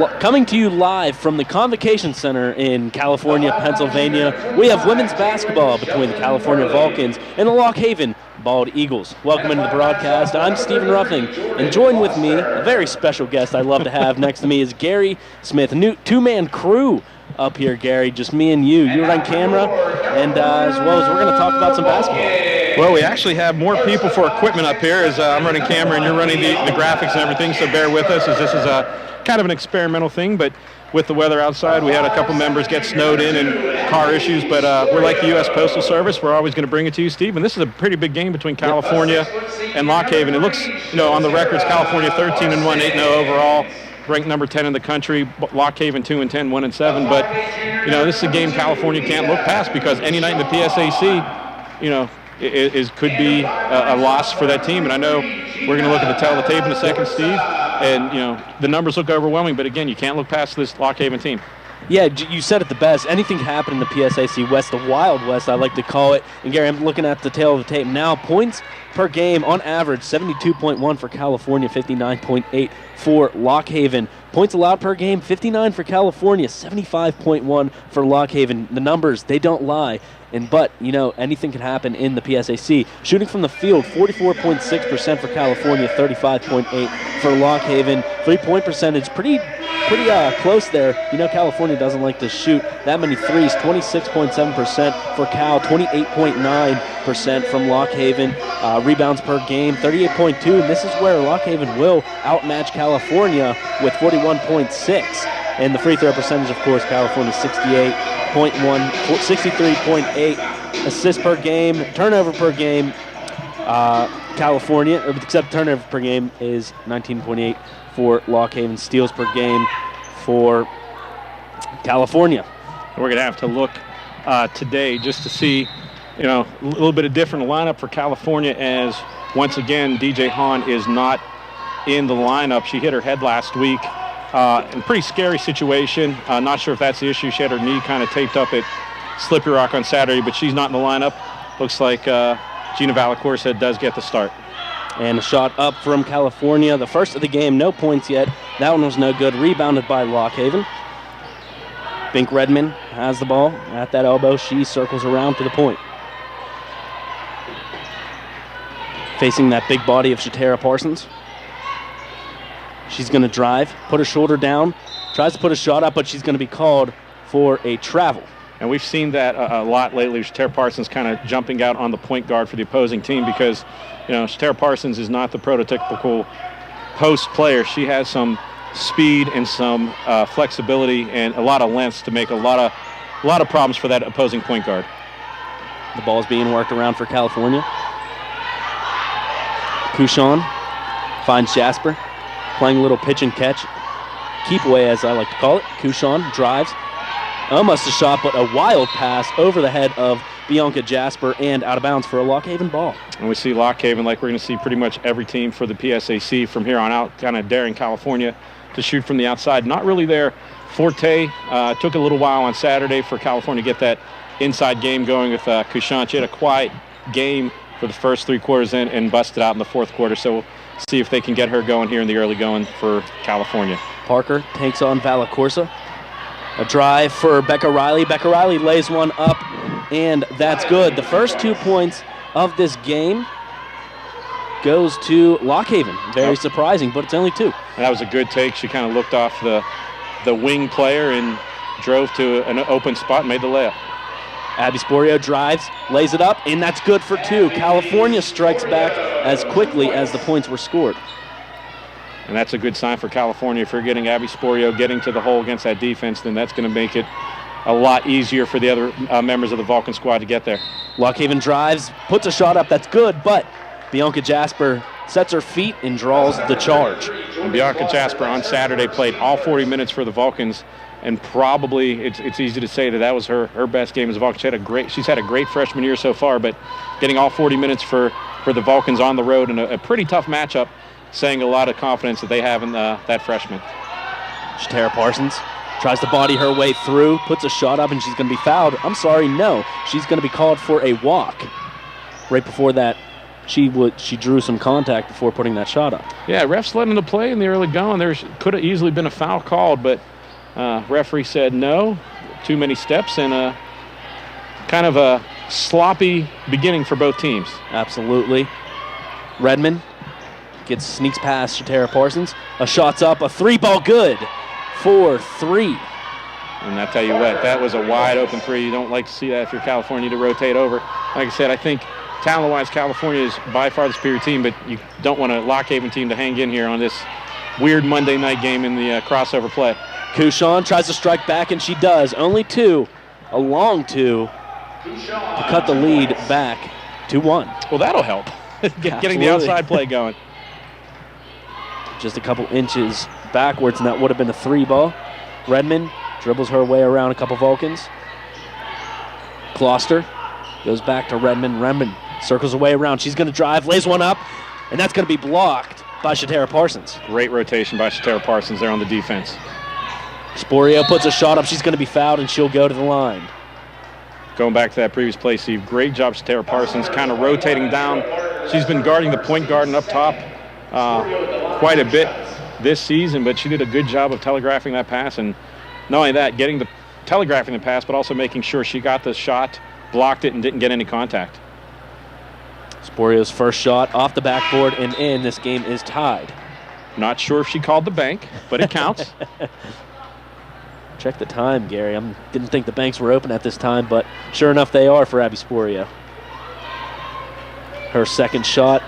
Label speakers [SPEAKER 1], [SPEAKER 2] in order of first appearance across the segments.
[SPEAKER 1] Coming to you live from the Convocation Center in California, Pennsylvania, we have women's basketball between the California Vulcans and the Lock Haven Bald Eagles. Welcome into the broadcast. I'm Stephen Ruffing, and join with me, a very special guest I love to have next to me is Gary Smith, a new two-man crew up here, Gary, just me and you. You're on camera, and as well as we're going to talk about some basketball.
[SPEAKER 2] Well, we actually have more people for equipment up here as I'm running camera and you're running the graphics and everything, so bear with us as this is a kind of an experimental thing, but with the weather outside, we had a couple members get snowed in and car issues, but we're like the U.S. Postal Service. We're always going to bring it to you, Steve, and this is a pretty big game between California and Lock Haven. It looks, on the records, California 13-1, 8-0 overall, ranked number 10 in the country, Lock Haven 2-10, 1-7, but, this is a game California can't look past because any night in the PSAC, could be a loss for that team. And I know we're going to look at the tape in a second, Steve, and, the numbers look overwhelming, but again, you can't look past this Lock Haven team.
[SPEAKER 1] Yeah, you said it the best. Anything can happen in the PSAC West, the Wild West, I like to call it. And Gary, I'm looking at the tail of the tape now. Points per game on average, 72.1 for California, 59.8 for Lock Haven. Points allowed per game, 59 for California, 75.1 for Lock Haven. The numbers, they don't lie. But anything can happen in the PSAC. Shooting from the field, 44.6% for California, 35.8 for Lock Haven. 3-point percentage, pretty close there. California doesn't like to shoot that many threes. 26.7% for Cal, 28.9% from Lock Haven. Rebounds per game, 38.2. And this is where Lock Haven will outmatch California with 41.6. And the free throw percentage, of course, California 68.1, 63.8 assists per game, turnover per game. California, except turnover per game, is 19.8 for Lock Haven. Steals per game for California.
[SPEAKER 2] We're going to have to look today just to see, a little bit of different lineup for California as, once again, DJ Hahn is not in the lineup. She hit her head last week. In a pretty scary situation. Not sure if that's the issue. She had her knee kind of taped up at Slippery Rock on Saturday, but she's not in the lineup. Looks like Gina Valacorsa does get the start.
[SPEAKER 1] And a shot up from California. The first of the game, no points yet. That one was no good. Rebounded by Lock Haven. Bink Redman has the ball at that elbow. She circles around to the point. Facing that big body of Shatara Parsons. She's going to drive, put her shoulder down, tries to put a shot up, but she's going to be called for a travel.
[SPEAKER 2] And we've seen that a lot lately. Shatara Parsons kind of jumping out on the point guard for the opposing team because, Shatara Parsons is not the prototypical post player. She has some speed and some flexibility and a lot of length to make a lot of problems for that opposing point guard.
[SPEAKER 1] The ball's being worked around for California. Couchon finds Jasper. Playing a little pitch and catch. Keep away, as I like to call it. Couchon drives. Almost a shot, but a wild pass over the head of Bianca Jasper and out of bounds for a Lock Haven ball.
[SPEAKER 2] And we see Lock Haven, like we're going to see pretty much every team for the PSAC from here on out, kind of daring California to shoot from the outside. Not really their forte. Took a little while on Saturday for California to get that inside game going with Couchon. She had a quiet game for the first 3 quarters and busted out in the fourth quarter. So we'll see if they can get her going here in the early going for California.
[SPEAKER 1] Parker takes on Valacorsa. A drive for Becca Riley. Becca Riley lays one up, and that's good. The first 2 points of this game goes to Lock Haven. Very surprising, but it's only 2.
[SPEAKER 2] And that was a good take. She kind of looked off the wing player and drove to an open spot and made the layup.
[SPEAKER 1] Abby Sporio drives, lays it up, and that's good for 2. California strikes back as quickly as the points were scored.
[SPEAKER 2] And that's a good sign for California. If you're getting Abby Sporio getting to the hole against that defense, then that's going to make it a lot easier for the other members of the Vulcan squad to get there.
[SPEAKER 1] Lock Haven drives, puts a shot up, that's good, but Bianca Jasper sets her feet and draws the charge.
[SPEAKER 2] And Bianca Jasper on Saturday played all 40 minutes for the Vulcans. And probably it's easy to say that was her best game as a Vulcan. She's had a great freshman year so far, but getting all 40 minutes for the Vulcans on the road in a pretty tough matchup, saying a lot of confidence that they have in that freshman.
[SPEAKER 1] Shatara Parsons tries to body her way through, puts a shot up, and she's going to be fouled. I'm sorry, no. She's going to be called for a walk. Right before that, she drew some contact before putting that shot up.
[SPEAKER 2] Yeah, refs let him to play in the early going. There could have easily been a foul called, but referee said no. Too many steps and kind of a sloppy beginning for both teams.
[SPEAKER 1] Absolutely. Redmond sneaks past Shatara Parsons. A shot's up, a 3-ball good. 4-3.
[SPEAKER 2] And I tell you what, that was a wide open 3. You don't like to see that if you're California to rotate over. Like I said, I think talent-wise, California is by far the superior team, but you don't want a Lock Haven team to hang in here on this weird Monday night game in the crossover play.
[SPEAKER 1] Kushan tries to strike back, and she does. Only 2, a long 2, to cut the lead back 2-1.
[SPEAKER 2] Well, that'll help. Getting the outside play going.
[SPEAKER 1] Just a couple inches backwards, and that would have been a 3-ball. Redmond dribbles her way around a couple Vulcans. Gloucester goes back to Redmond. Redmond circles her way around. She's going to drive, lays one up, and that's going to be blocked by Shatara Parsons.
[SPEAKER 2] Great rotation by Shatara Parsons there on the defense.
[SPEAKER 1] Sporio puts a shot up. She's going to be fouled, and she'll go to the line.
[SPEAKER 2] Going back to that previous play, Steve, great job, Shatara Parsons, kind of rotating down. She's been guarding the point guard and up top quite a bit this season, but she did a good job of telegraphing that pass, and not only that, telegraphing the pass, but also making sure she got the shot, blocked it, and didn't get any contact.
[SPEAKER 1] Sporio's first shot off the backboard and in. This game is tied.
[SPEAKER 2] Not sure if she called the bank, but it counts.
[SPEAKER 1] Check the time, Gary. I didn't think the banks were open at this time, but sure enough, they are for Abby Sporio. Her second shot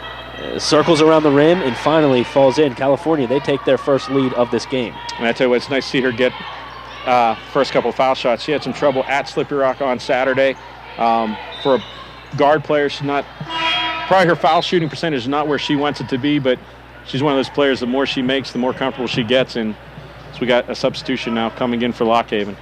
[SPEAKER 1] circles around the rim and finally falls in. California, they take their first lead of this game.
[SPEAKER 2] And I tell you what, it's nice to see her get first couple of foul shots. She had some trouble at Slippery Rock on Saturday. For a guard player, probably her foul shooting percentage is not where she wants it to be, but she's one of those players, the more she makes, the more comfortable she gets, and so we got a substitution now coming in for Lock Haven.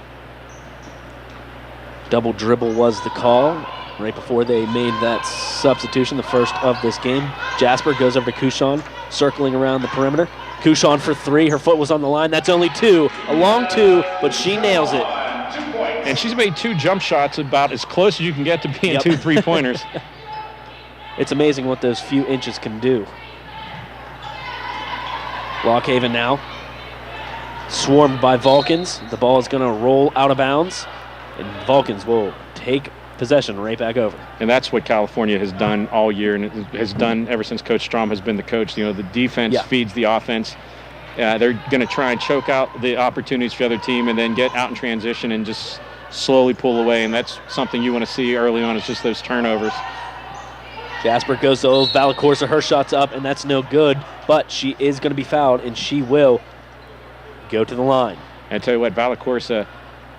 [SPEAKER 1] Double dribble was the call right before they made that substitution, the first of this game. Jasper goes over to Kushan, circling around the perimeter. Kushan for 3. Her foot was on the line. That's only 2. A long 2, but she nails it.
[SPEAKER 2] And she's made 2 jump shots about as close as you can get to being 2 3-pointers.
[SPEAKER 1] It's amazing what those few inches can do. Lock Haven now swarmed by Vulcans. The ball is going to roll out of bounds, and Vulcans will take possession right back over.
[SPEAKER 2] And that's what California has done all year, and it has done ever since Coach Strom has been the coach. You know, the defense feeds the offense. They're going to try and choke out the opportunities for the other team and then get out in transition and just slowly pull away, and that's something you want to see early on, is just those turnovers.
[SPEAKER 1] Jasper goes to Valacorsa. Her shot's up, and that's no good, but she is going to be fouled, and she will go to the line.
[SPEAKER 2] And I tell you what, Valacorsa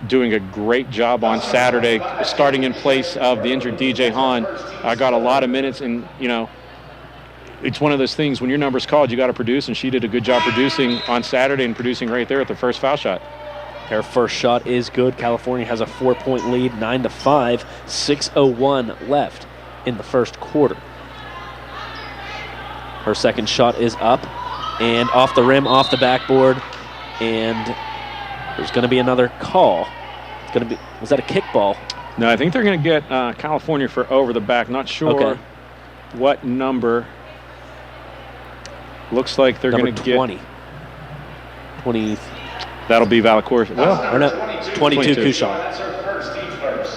[SPEAKER 2] doing a great job on Saturday, starting in place of the injured DJ Hahn. I got a lot of minutes, and, you know, it's one of those things, when your number's called, you got to produce, and she did a good job producing on Saturday and producing right there at the first foul shot.
[SPEAKER 1] Her first shot is good. California has a 4-point lead, 9-5, 6:01 left in the first quarter. Her second shot is up and off the rim, off the backboard, and there's going to be another call. It's going to be, was that a kickball?
[SPEAKER 2] No, I think they're going to get California for over the back. Not sure what number. Looks like they're going to get
[SPEAKER 1] 20.
[SPEAKER 2] That'll be Valacorsa.
[SPEAKER 1] Well, or no, 22 Kushan.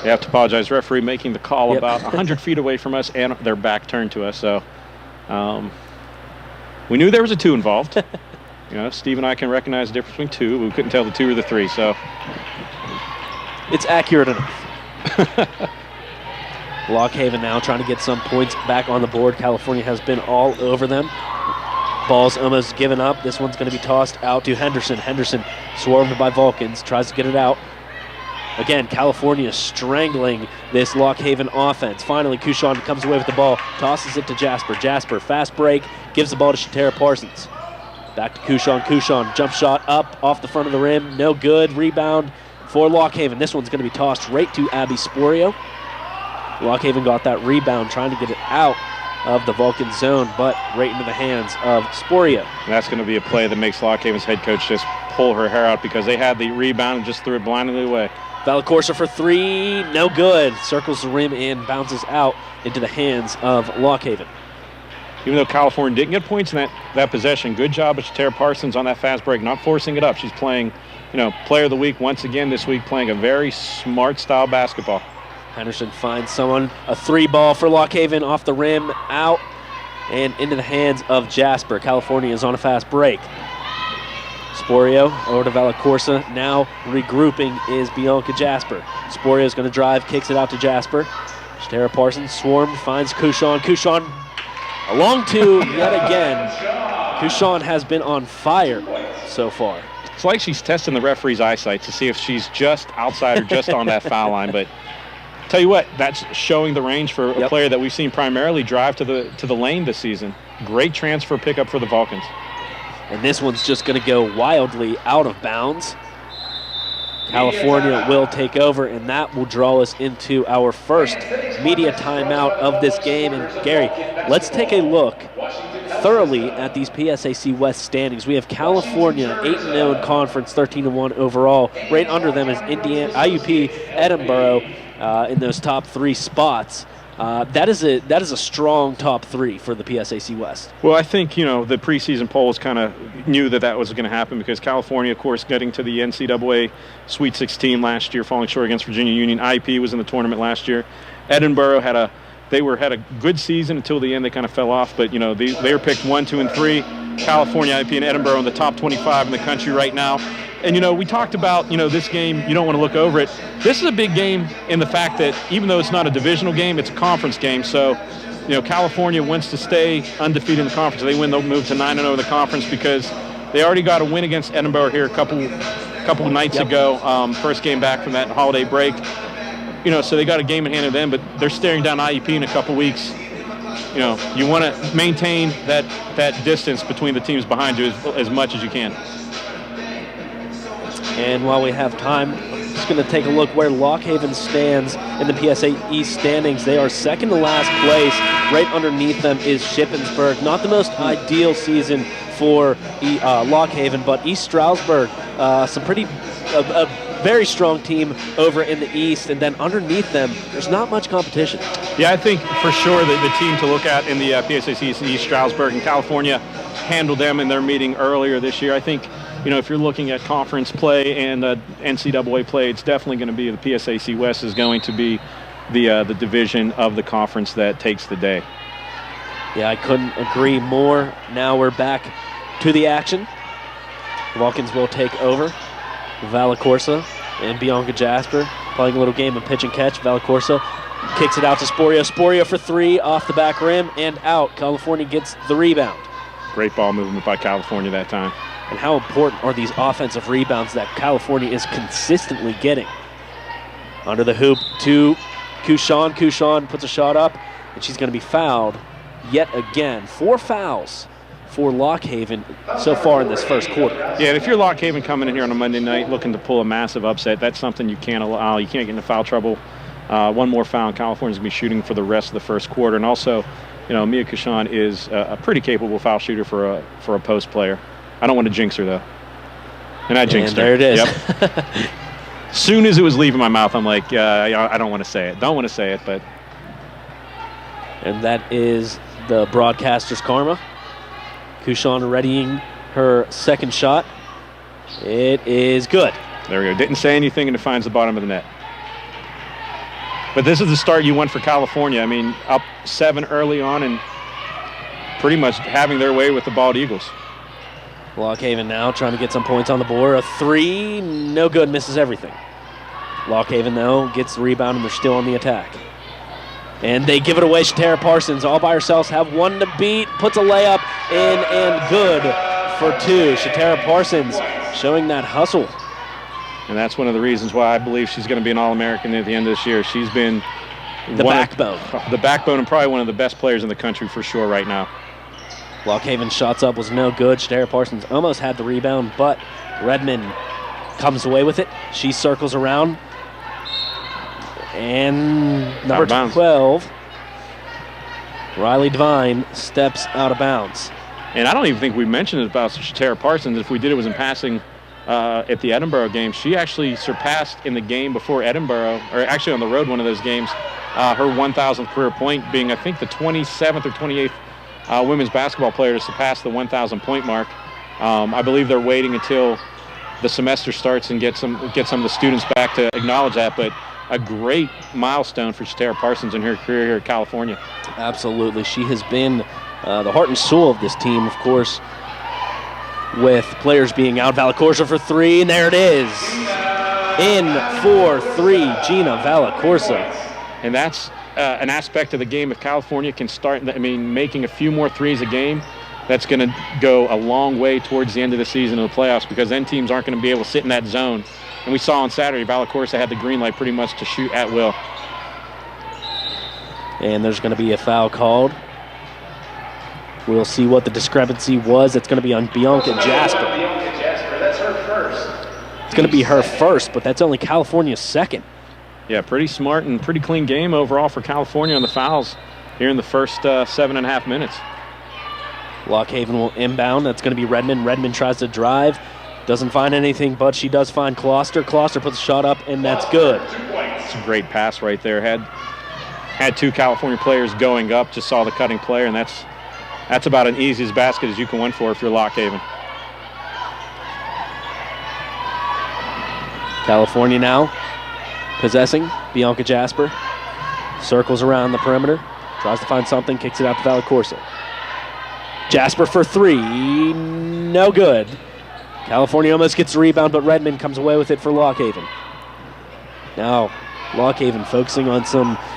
[SPEAKER 2] You have to apologize. Referee making the call about 100 feet away from us, and their back turned to us. So we knew there was a 2 involved. You know, Steve and I can recognize the difference between 2. We couldn't tell the 2 or the 3. So
[SPEAKER 1] it's accurate enough. Lock Haven now trying to get some points back on the board. California has been all over them. Ball's almost given up. This one's going to be tossed out to Henderson. Henderson swarmed by Vulcans, tries to get it out. Again, California strangling this Lock Haven offense. Finally, Kushan comes away with the ball, tosses it to Jasper. Jasper, fast break, gives the ball to Shatara Parsons. Back to Kushan. Kushan, jump shot up off the front of the rim. No good. Rebound for Lock Haven. This one's going to be tossed right to Abby Sporio. Lock Haven got that rebound, trying to get it out of the Vulcan zone, but right into the hands of Sporio.
[SPEAKER 2] And that's going to be a play that makes Lock Haven's head coach just pull her hair out, because they had the rebound and just threw it blindly away.
[SPEAKER 1] Valacorsa for 3, no good. Circles the rim and bounces out into the hands of Lock Haven.
[SPEAKER 2] even though California didn't get points in that possession, good job of Shatara Parsons on that fast break, not forcing it up. She's playing, player of the week once again this week, playing a very smart style basketball.
[SPEAKER 1] Henderson finds someone, a 3-ball for Lock Haven, off the rim, out, and into the hands of Jasper. California is on a fast break. Sporio over to Valacorsa. Now regrouping is Bianca Jasper. Sporio is going to drive, kicks it out to Jasper. Shatara Parsons swarmed, finds Kushan. Kushan a long two yet again. Kushan has been on fire so far.
[SPEAKER 2] It's like she's testing the referee's eyesight to see if she's just outside or just on that foul line. But tell you what, that's showing the range for a player that we've seen primarily drive to the lane this season. Great transfer pickup for the Vulcans.
[SPEAKER 1] And this one's just going to go wildly out of bounds. California will take over, and that will draw us into our first media timeout of this game. And Gary, let's take a look thoroughly at these PSAC West standings. We have California 8-0 in conference, 13-1 overall. Right under them is Indiana, IUP, Edinboro in those top 3 spots. That is a strong top 3 for the PSAC West.
[SPEAKER 2] Well, I think, the preseason polls kind of knew that was going to happen because California, of course, getting to the NCAA Sweet 16 last year, falling short against Virginia Union. IP was in the tournament last year. Edinboro had a good season until the end. They kind of fell off, but, they were picked 1, 2, and 3. California, IP, and Edinboro in the top 25 in the country right now. And, we talked about, this game, you don't want to look over it. This is a big game in the fact that even though it's not a divisional game, it's a conference game. So, California wants to stay undefeated in the conference. If they win, they'll move to 9-0 in the conference because they already got a win against Edinboro here a couple nights ago, first game back from that holiday break. So they got a game in hand of them, but they're staring down IUP in a couple weeks. You want to maintain that distance between the teams behind you as much as you can.
[SPEAKER 1] And while we have time, I'm just going to take a look where Lock Haven stands in the PSA East standings. They are second to last place. Right underneath them is Shippensburg. Not the most ideal season for Lock Haven, but East Stroudsburg, a very strong team over in the East. And then underneath them, there's not much competition.
[SPEAKER 2] Yeah, I think for sure that the team to look at in the PSAC is East Stroudsburg, and California handled them in their meeting earlier this year. I think, if you're looking at conference play and NCAA play, it's definitely going to be the PSAC West is going to be the division of the conference that takes the day.
[SPEAKER 1] Yeah, I couldn't agree more. Now we're back to the action. The Vulcans will take over. Valacorsa and Bianca Jasper playing a little game of pitch and catch. Valacorsa kicks it out to Sporio. Sporio for 3 off the back rim and out. California gets the rebound.
[SPEAKER 2] Great ball movement by California that time.
[SPEAKER 1] And how important are these offensive rebounds that California is consistently getting? Under the hoop to Kushan. Kushan puts a shot up, and she's going to be fouled yet again. 4 fouls for Lock Haven so far in this first quarter.
[SPEAKER 2] Yeah, and if you're Lock Haven coming in here on a Monday night looking to pull a massive upset, that's something you can't allow. You can't get into foul trouble. One more foul, and California's going to be shooting for the rest of the first quarter. And also, Mia Kushan is a pretty capable foul shooter for a post player. I don't want to jinx her, though. And I jinxed her.
[SPEAKER 1] There it is.
[SPEAKER 2] Yep. Soon as it was leaving my mouth, I'm like, I don't want to say it. Don't want to say it, but.
[SPEAKER 1] And that is the broadcaster's karma. Kushan readying her second shot. It is good.
[SPEAKER 2] There we go. Didn't say anything, and it finds the bottom of the net. But this is the start you want for California. I mean, up 7 early on and pretty much having their way with the Bald Eagles.
[SPEAKER 1] Lock Haven now trying to get some points on the board. A 3, no good, misses everything. Lock Haven, though, gets the rebound, and they're still on the attack. And they give it away. Shatara Parsons all by herself, have 1 to beat, puts a layup in, and good for 2. Shatara Parsons showing that hustle.
[SPEAKER 2] And that's one of the reasons why I believe she's going to be an All-American at the end of this year. She's been
[SPEAKER 1] the backbone.
[SPEAKER 2] The backbone and probably one of the best players in the country for sure right now.
[SPEAKER 1] Lock Haven's shots up was no good. Shatara Parsons almost had the rebound, but Redmond comes away with it. She circles around. And number 12, Riley Devine, steps out of bounds.
[SPEAKER 2] And I don't even think we mentioned it about Shatara Parsons. If we did, it was in passing at the Edinboro game. She actually surpassed in the game before Edinboro, or actually on the road one of those games, her 1,000th career point being, I think, the 27th or 28th women's basketball player to surpass the 1,000 point mark. I believe they're waiting until the semester starts and get some of the students back to acknowledge that, but a great milestone for Shatara Parsons in her career here at California.
[SPEAKER 1] Absolutely. She has been the heart and soul of this team, of course, with players being out. Vallacorsa for three, and there it is. In for three, Gina Vallacorsa.
[SPEAKER 2] And that's an aspect of the game. If California can start, making a few more threes a game, that's going to go a long way towards the end of the season of the playoffs, because then teams aren't going to be able to sit in that zone. And we saw on Saturday, Vallacorsa had the green light pretty much to shoot at will.
[SPEAKER 1] And there's going to be a foul called. We'll see what the discrepancy was. It's going to be on Bianca Jasper.
[SPEAKER 3] That's her first.
[SPEAKER 1] It's going to be her first, but that's only California's second.
[SPEAKER 2] Yeah, pretty smart and pretty clean game overall for California on the fouls here in the first 7.5 minutes.
[SPEAKER 1] Lock Haven will inbound. That's going to be Redmond. Redmond tries to drive. Doesn't find anything, but she does find Closter. Closter puts a shot up, and that's good.
[SPEAKER 2] It's a great pass right there. Had two California players going up, just saw the cutting player, and that's about an easy basket as you can win for if you're Lock Haven.
[SPEAKER 1] California now possessing. Bianca Jasper circles around the perimeter, tries to find something, kicks it out to Vallacorsa. Jasper for three, no good. California almost gets the rebound, but Redmond comes away with it for Lock Haven. Now, Lock Haven focusing on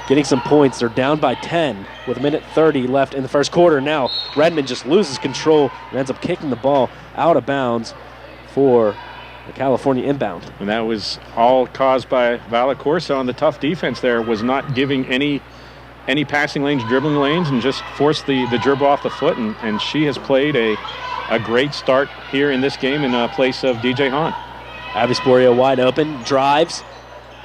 [SPEAKER 1] getting some points. They're down by 10 with 1:30 left in the first quarter. Now, Redmond just loses control and ends up kicking the ball out of bounds for the California inbound.
[SPEAKER 2] And that was all caused by Vallacorsa on the tough defense there, was not giving any passing lanes, dribbling lanes, and just forced the dribble off the foot. And she has played a great start here in this game in place of DJ Hahn.
[SPEAKER 1] Abby Sporio wide open, drives,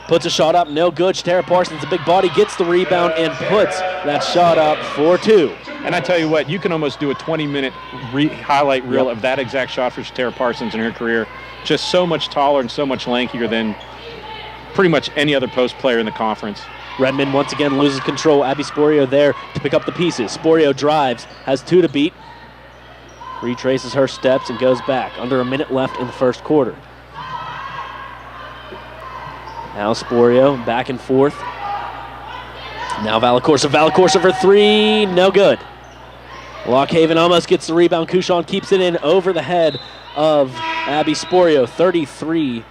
[SPEAKER 1] puts a shot up, no good. Shatara Parsons, a big body, gets the rebound and puts that shot up for two.
[SPEAKER 2] And I tell you what, you can almost do a 20-minute highlight reel of that exact shot for Shatara Parsons in her career. Just so much taller and so much lankier than pretty much any other post player in the conference.
[SPEAKER 1] Redmond once again loses control. Abby Sporio there to pick up the pieces. Sporio drives, has two to beat, retraces her steps and goes back. Under a minute left in the first quarter. Now Sporio back and forth. Now Vallacorsa for three, no good. Lock Haven almost gets the rebound. Couchon keeps it in over the head of Abby Sporio. 33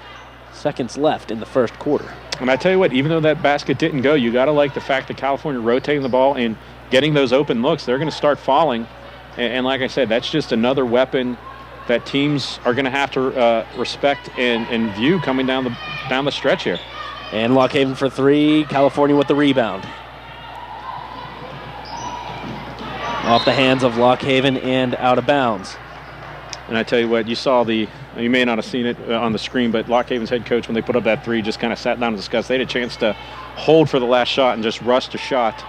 [SPEAKER 1] seconds left in the first quarter.
[SPEAKER 2] And I tell you what, even though that basket didn't go, you got to like the fact that California rotating the ball and getting those open looks. They're going to start falling. And like I said, that's just another weapon that teams are going to have to respect and view coming down the stretch here.
[SPEAKER 1] And Lock Haven for three. California with the rebound. Off the hands of Lock Haven and out of bounds.
[SPEAKER 2] And I tell you what, you may not have seen it on the screen, but Lock Haven's head coach, when they put up that three, just kind of sat down and discussed. They had a chance to hold for the last shot and just rush the shot.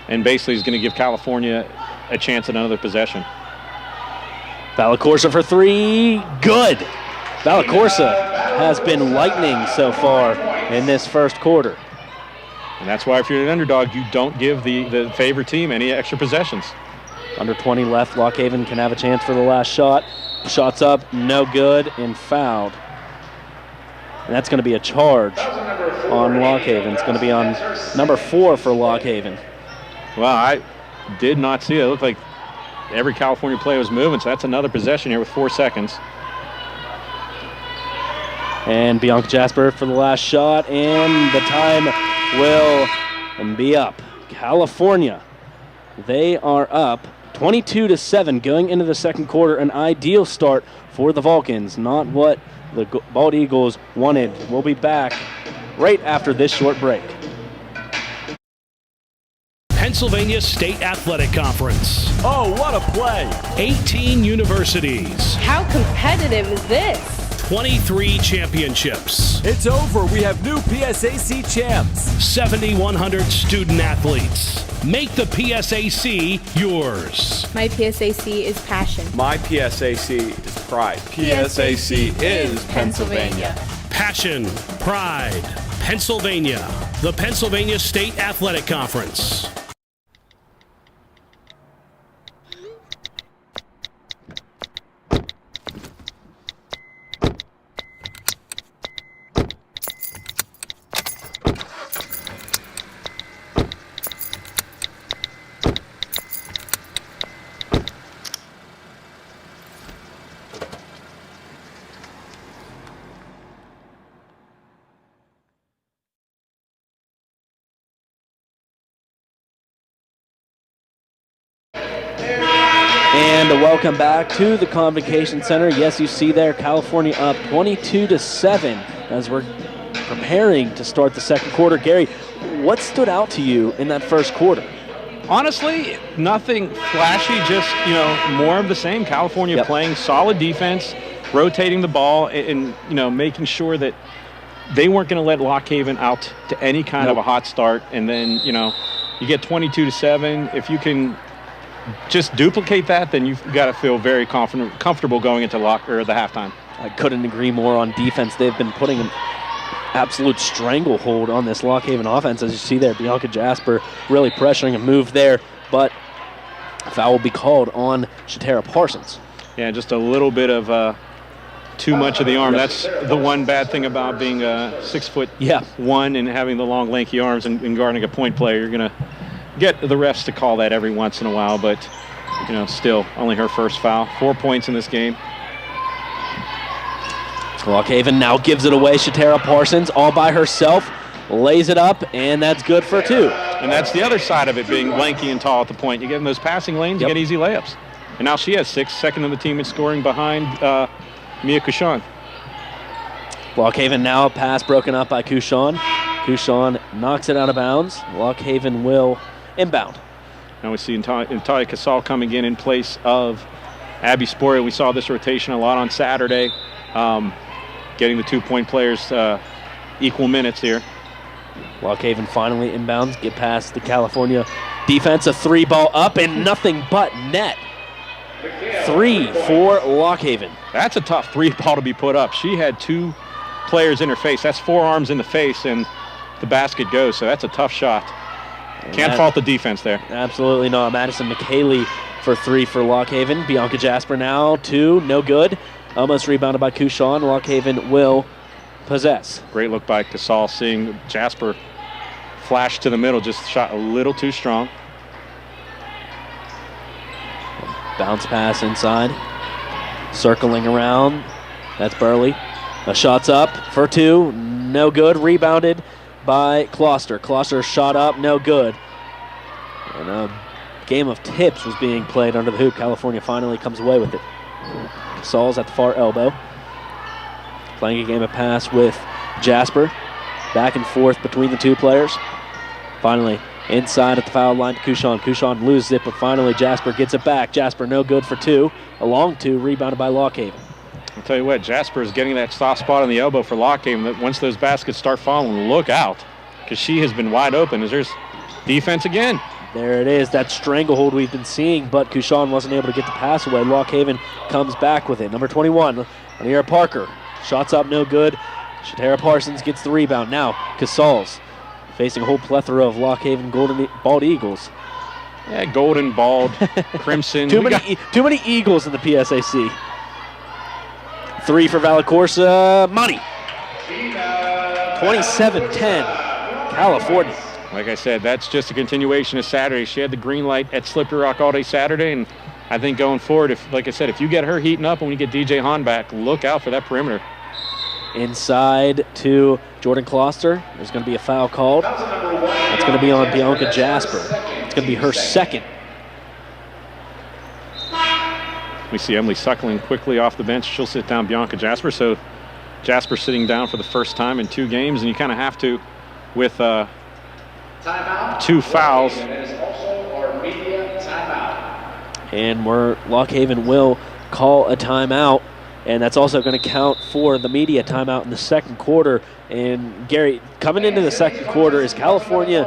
[SPEAKER 2] And basically is going to give California a chance at another possession.
[SPEAKER 1] Vallacorsa for three, good. Vallacorsa has been lightning so far in this first quarter.
[SPEAKER 2] And that's why if you're an underdog, you don't give the favored team any extra possessions.
[SPEAKER 1] Under 20 left, Lock Haven can have a chance for the last shot. Shots up, no good, and fouled. And that's going to be a charge on Lock Haven. It's going to be on number 4 for Lock Haven.
[SPEAKER 2] Well, I did not see it. It looked like every California player was moving, so that's another possession here with 4 seconds.
[SPEAKER 1] And Bianca Jasper for the last shot, and the time will be up. California, they are up 22-7 going into the second quarter. An ideal start for the Vulcans, not what the Bald Eagles wanted. We'll be back right after this short break.
[SPEAKER 4] Pennsylvania State Athletic Conference.
[SPEAKER 5] Oh, what a play!
[SPEAKER 4] 18 universities.
[SPEAKER 6] How competitive is this?
[SPEAKER 4] 23 championships.
[SPEAKER 5] It's over. We have new PSAC champs.
[SPEAKER 4] 7,100 student athletes. Make the PSAC yours.
[SPEAKER 6] My PSAC is passion.
[SPEAKER 7] My PSAC is pride.
[SPEAKER 6] PSAC is Pennsylvania.
[SPEAKER 4] Passion, pride, Pennsylvania. The Pennsylvania State Athletic Conference.
[SPEAKER 1] welcome back to the Convocation Center. Yes, you see there, California up 22-7 as we're preparing to start the second quarter. Gary, what stood out to you in that first quarter?
[SPEAKER 2] Honestly, nothing flashy, just, more of the same. California playing solid defense, rotating the ball, and, making sure that they weren't going to let Lock Haven out to any kind of a hot start. And then, you get 22-7. If you can just duplicate that, then you've got to feel very comfortable going into the halftime.
[SPEAKER 1] I couldn't agree more on defense. They've been putting an absolute stranglehold on this Lock Haven offense. As you see there, Bianca Jasper really pressuring a move there, but a foul will be called on Shatera Parsons.
[SPEAKER 2] Yeah, just a little bit of too much of the arm. That's the one bad thing about being 6'1" and having the long, lanky arms and guarding a point player. You're going to get the refs to call that every once in a while, but, still only her first foul. 4 points in this game.
[SPEAKER 1] Lock Haven now gives it away. Shatera Parsons all by herself, lays it up, and that's good for 2.
[SPEAKER 2] And that's the other side of it, being lanky and tall at the point. You get in those passing lanes, you get easy layups. And now she has 6, second in the team in scoring behind Mia Couchon.
[SPEAKER 1] Lock Haven now a pass broken up by Couchon. Couchon knocks it out of bounds. Lock Haven will inbound.
[SPEAKER 2] Now we see Natalia Casal coming in place of Abby Sporia. We saw this rotation a lot on Saturday, getting the 2-point players equal minutes here.
[SPEAKER 1] Lock Haven finally inbounds, get past the California defense. A 3-ball up and nothing but net. 3 for Lock Haven.
[SPEAKER 2] That's a tough 3-ball to be put up. She had 2 players in her face. That's 4 arms in the face, and the basket goes. So that's a tough shot. Can't fault the defense there.
[SPEAKER 1] Absolutely not. Madison McKaylee for 3 for Lock Haven. Bianca Jasper now 2, no good. Almost rebounded by Couchon. Lock Haven will possess.
[SPEAKER 2] Great look by Casal, seeing Jasper flash to the middle, just shot a little too strong.
[SPEAKER 1] Bounce pass inside. Circling around. That's Burley. A shot's up for 2. No good. Rebounded by Kloster. Kloster shot up. No good. And a game of tips was being played under the hoop. California finally comes away with it. Saul's at the far elbow. Playing a game of pass with Jasper. Back and forth between the 2 players. Finally, inside at the foul line to Couchon. Couchon loses it, but finally Jasper gets it back. Jasper no good for 2. A long 2, rebounded by Lock Haven.
[SPEAKER 2] I'll tell you what, Jasper is getting that soft spot on the elbow for Lock Haven. That once those baskets start falling, look out, because she has been wide open. As there's defense again.
[SPEAKER 1] There it is, that stranglehold we've been seeing, but Couchon wasn't able to get the pass away. Lock Haven comes back with it. Number 21, Anira Parker. Shots up, no good. Shatera Parsons gets the rebound. Now, Casals facing a whole plethora of Lock Haven golden bald Eagles.
[SPEAKER 2] Yeah, golden, bald, crimson.
[SPEAKER 1] Too many Eagles in the PSAC. 3 for Valacorsa. Money. 27-10, California.
[SPEAKER 2] Like I said, that's just a continuation of Saturday. She had the green light at Slippery Rock all day Saturday, and I think going forward, if you get her heating up and when you get DJ Hahn back, look out for that perimeter.
[SPEAKER 1] Inside to Jordan Kloster. There's going to be a foul called. That's going to be on Bianca Jasper. It's going to be her second.
[SPEAKER 2] We see Emily Suckling quickly off the bench. She'll sit down Bianca Jasper. So Jasper sitting down for the first time in 2 games, and you kind of have to with 2 fouls.
[SPEAKER 1] And Lock Haven will call a timeout, and that's also going to count for the media timeout in the second quarter. And Gary, coming into the second quarter, is California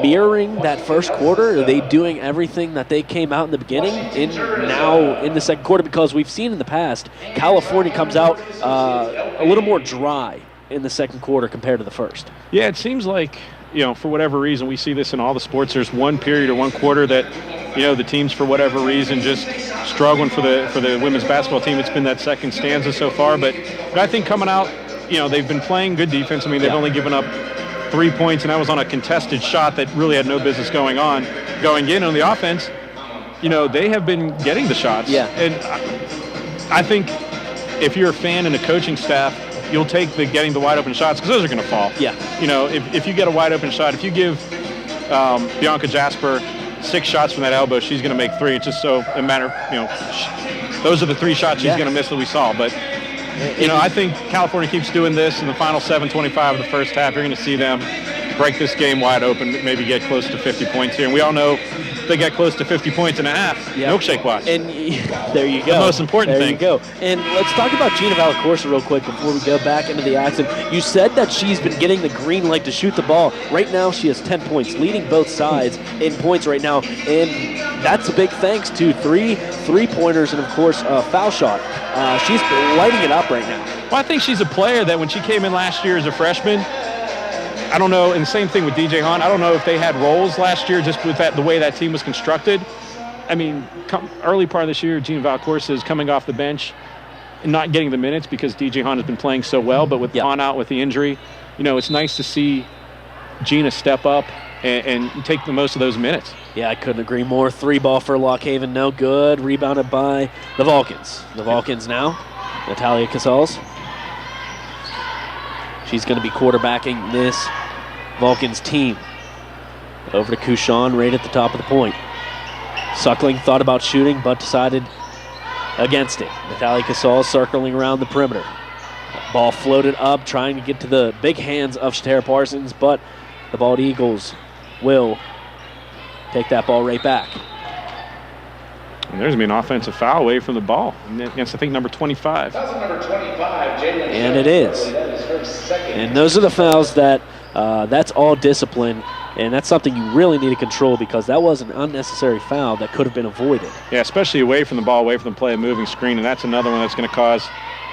[SPEAKER 1] mirroring that first quarter? Are they doing everything that they came out in the beginning now in the second quarter? Because we've seen in the past, California comes out a little more dry in the second quarter compared to the first.
[SPEAKER 2] Yeah, it seems like, for whatever reason, we see this in all the sports. There's one period or one quarter that, the teams, for whatever reason, just struggling for the women's basketball team. It's been that second stanza so far. But I think coming out, they've been playing good defense. I mean, they've only given up 3 points, and that was on a contested shot that really had no business going in. On the offense, they have been getting the shots.
[SPEAKER 1] Yeah.
[SPEAKER 2] And I think if you're a fan and a coaching staff, you'll take the getting the wide open shots because those are going to fall.
[SPEAKER 1] Yeah.
[SPEAKER 2] If you get a wide open shot, if you give Bianca Jasper 6 shots from that elbow. She's going to make 3. It's just so a matter, those are the 3 shots she's going to miss that we saw. But, I think California keeps doing this in the final 7:25 of the first half. You're going to see them break this game wide open, maybe get close to 50 points here. And we all know if they get close to 50 points and a half, milkshake watch.
[SPEAKER 1] And there you go.
[SPEAKER 2] The most important thing.
[SPEAKER 1] There you go. And let's talk about Gina Valacorsa real quick before we go back into the action. You said that she's been getting the green light to shoot the ball. Right now she has 10 points, leading both sides in points right now. And that's a big thanks to 3 3-pointers and, of course, a foul shot. She's lighting it up right now.
[SPEAKER 2] Well, I think she's a player that when she came in last year as a freshman, I don't know, and the same thing with DJ Hahn. I don't know if they had roles last year just with the way that team was constructed. I mean, early part of this year, Gina Valacorsa is coming off the bench and not getting the minutes because DJ Hahn has been playing so well. But with Hahn out with the injury, it's nice to see Gina step up and take the most of those minutes.
[SPEAKER 1] Yeah, I couldn't agree more. 3 ball for Lock Haven, no good. Rebounded by the Vulcans. The Vulcans now, Natalia Casals. She's going to be quarterbacking this Vulcans team. Over to Kushan right at the top of the point. Suckling thought about shooting but decided against it. Natalia Casals circling around the perimeter. Ball floated up, trying to get to the big hands of Shatara Parsons, but the Bald Eagles will take that ball right back.
[SPEAKER 2] And there's going to be an offensive foul away from the ball against, I think, number 25.
[SPEAKER 3] That's number 25, Jalen.
[SPEAKER 1] And it is.
[SPEAKER 3] That is her second.
[SPEAKER 1] And those are the fouls that's all discipline, and that's something you really need to control because that was an unnecessary foul that could have been avoided.
[SPEAKER 2] Yeah, especially away from the ball, away from the play, a moving screen, and that's another one that's going to cause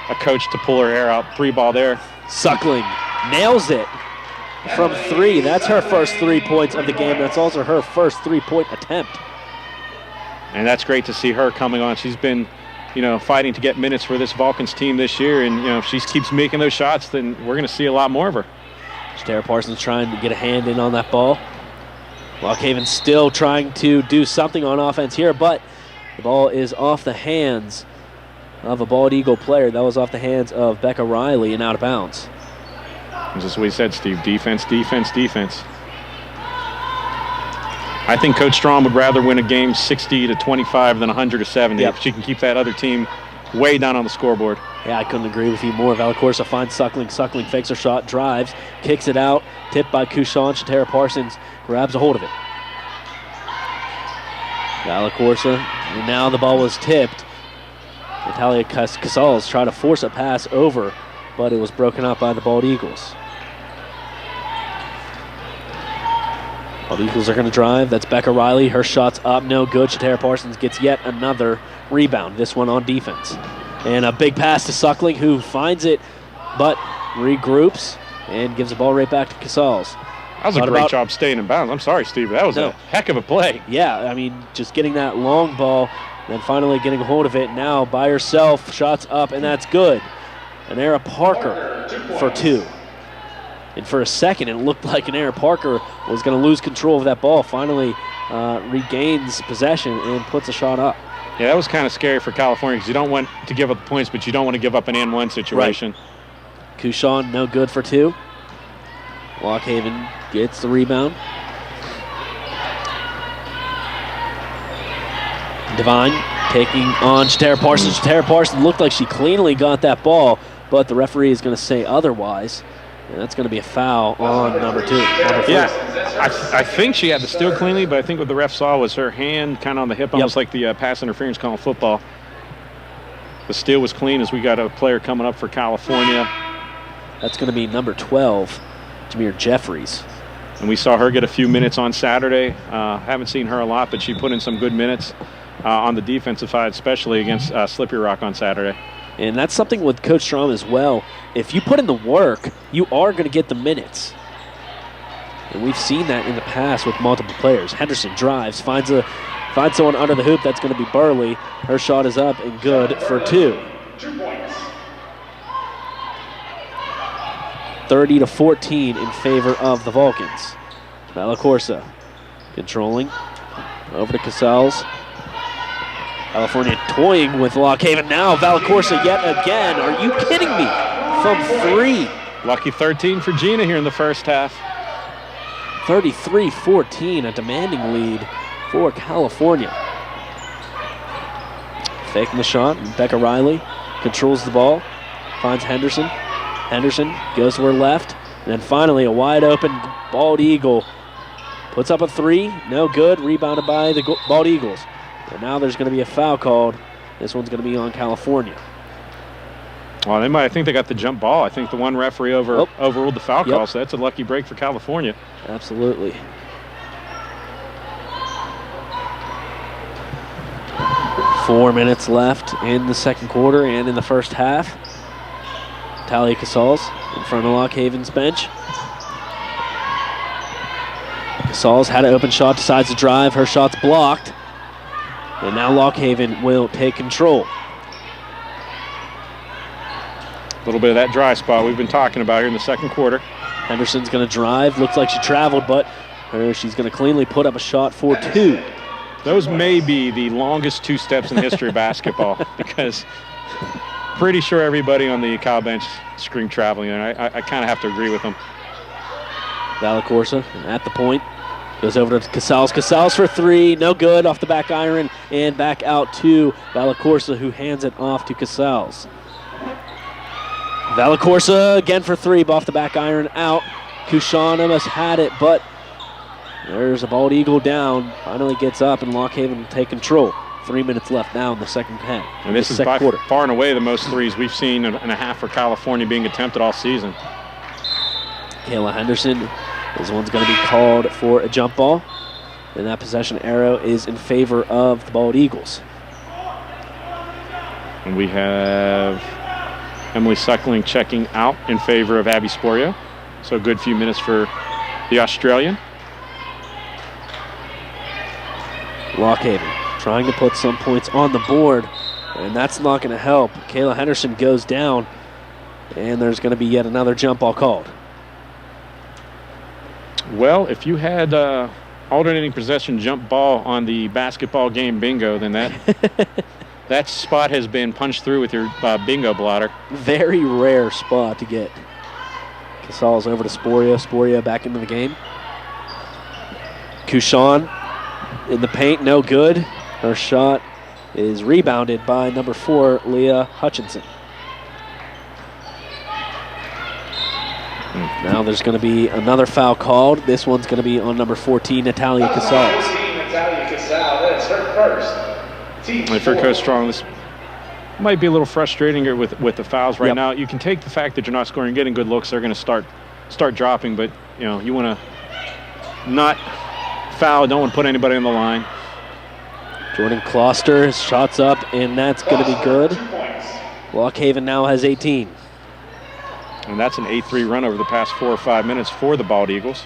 [SPEAKER 2] a coach to pull her hair out. 3 ball there.
[SPEAKER 1] Suckling nails it from 3. That's her first 3 points of the game. That's also her first 3-point attempt.
[SPEAKER 2] And that's great to see her coming on. She's been, fighting to get minutes for this Vulcans team this year. And, if she keeps making those shots, then we're going to see a lot more of her.
[SPEAKER 1] Shatara Parsons trying to get a hand in on that ball. Lock Haven still trying to do something on offense here, but the ball is off the hands of a Bald Eagle player. That was off the hands of Becca Riley and out of bounds.
[SPEAKER 2] Just what we said, Steve. Defense, defense, defense. I think Coach Strom would rather win a game 60-25 than 100-70 if she can keep that other team way down on the scoreboard.
[SPEAKER 1] Yeah, I couldn't agree with you more. Valacorsa finds Suckling. Suckling fakes her shot, drives, kicks it out, tipped by Kushan. Shatara Parsons grabs a hold of it. Valacorsa, and now the ball was tipped. Natalia Casals tried to force a pass over, but it was broken up by the Bald Eagles. Bald Eagles are going to drive. That's Becca Riley. Her shot's up, no good. Shatara Parsons gets yet another rebound, this one on defense. And a big pass to Suckling, who finds it, but regroups and gives the ball right back to Casals.
[SPEAKER 2] That was a great job staying in bounds. I'm sorry, Steve, but that was a heck of a play.
[SPEAKER 1] Yeah, I mean, just getting that long ball, then finally getting a hold of it. Now by herself, shots up, and that's good. Anara Parker for 2. And for a second, it looked like Anara Parker was going to lose control of that ball. Finally regains possession and puts a shot up.
[SPEAKER 2] Yeah, that was kind of scary for California because you don't want to give up the points, but you don't want to give up an and-one situation.
[SPEAKER 1] Right. Kushan, no good for 2. Lock Haven gets the rebound. Devine taking on Shatara Parsons. Shatara Parsons looked like she cleanly got that ball, but the referee is going to say otherwise. And that's going to be a foul on number 2.
[SPEAKER 2] Yeah, I think she had the steal cleanly, but I think what the ref saw was her hand kind of on the hip, almost like the pass interference call in football. The steal was clean as we got a player coming up for California.
[SPEAKER 1] That's going to be number 12, Jameer Jeffries.
[SPEAKER 2] And we saw her get a few minutes on Saturday. Haven't seen her a lot, but she put in some good minutes on the defensive side, especially against Slippery Rock on Saturday.
[SPEAKER 1] And that's something with Coach Strom as well. If you put in the work, you are going to get the minutes. And we've seen that in the past with multiple players. Henderson drives, finds someone under the hoop. That's going to be Burley. Her shot is up and good for 2.
[SPEAKER 3] 2 points.
[SPEAKER 1] 30-14 in favor of the Vulcans. Valacorsa controlling. Over to Casals. California toying with Lock Haven now. Valacorsa yet again. Are you kidding me? From 3.
[SPEAKER 2] Lucky 13 for Gina here in the first half.
[SPEAKER 1] 33-14, a demanding lead for California. Faking the shot. Becca Riley controls the ball. Finds Henderson. Henderson goes to her left. And then finally a wide open Bald Eagle. Puts up a three. No good. Rebounded by the Bald Eagles. And now there's going to be a foul called. This one's going to be on California.
[SPEAKER 2] Well, I think they got the jump ball. I think the one referee overruled the foul call, so that's a lucky break for California.
[SPEAKER 1] Absolutely. Four minutes left in the second quarter and in the first half. Talia Casals in front of Lock Haven's bench. Casals had an open shot, decides to drive. Her shot's blocked. And now Lock Haven will take control.
[SPEAKER 2] A little bit of that dry spot we've been talking about here in the second quarter.
[SPEAKER 1] Henderson's going to drive. Looks like she traveled, but she's going to cleanly put up a shot for two.
[SPEAKER 2] Those may be the longest two steps in the history of basketball because pretty sure everybody on the Cal bench screamed traveling, and I kind of have to agree with them.
[SPEAKER 1] Valacorsa at the point. Goes over to Casals. Casals for three. No good. Off the back iron and back out to Valacorsa, who hands it off to Casals. Valacorsa again for three, but off the back iron out. Kushan almost had it, but there's a Bald Eagle down. Finally gets up, and Lock Haven will take control. 3 minutes left now in the second half.
[SPEAKER 2] And this is by far and away the most threes we've seen and a half for California being attempted all season.
[SPEAKER 1] Kayla Henderson. This one's going to be called for a jump ball. And that possession arrow is in favor of the Bald Eagles.
[SPEAKER 2] And we have Emily Suckling checking out in favor of Abby Sporio. So a good few minutes for the Australian.
[SPEAKER 1] Lock Haven trying to put some points on the board, and that's not going to help. Kayla Henderson goes down, and there's going to be yet another jump ball called.
[SPEAKER 2] Well, if you had alternating possession jump ball on the basketball game bingo, then that spot has been punched through with your bingo blotter.
[SPEAKER 1] Very rare spot to get. Casals over to Sporio. Sporio back into the game. Kushan in the paint, no good. Her shot is rebounded by number 4, Leah Hutchinson. Now there's going to be another foul called. This one's going to be on number 14, Natalia Casals.
[SPEAKER 3] Natalia Casals, that's her first.
[SPEAKER 2] If her coach strong, this might be a little frustrating here with the fouls right now. You can take the fact that you're not scoring, getting good looks. They're going to start dropping, but you want to not foul. Don't want to put anybody on the line.
[SPEAKER 1] Jordan Kloster, shots up, and that's going to be good. Lock Haven now has 18.
[SPEAKER 2] And that's an 8-3 run over the past 4 or 5 minutes for the Bald Eagles.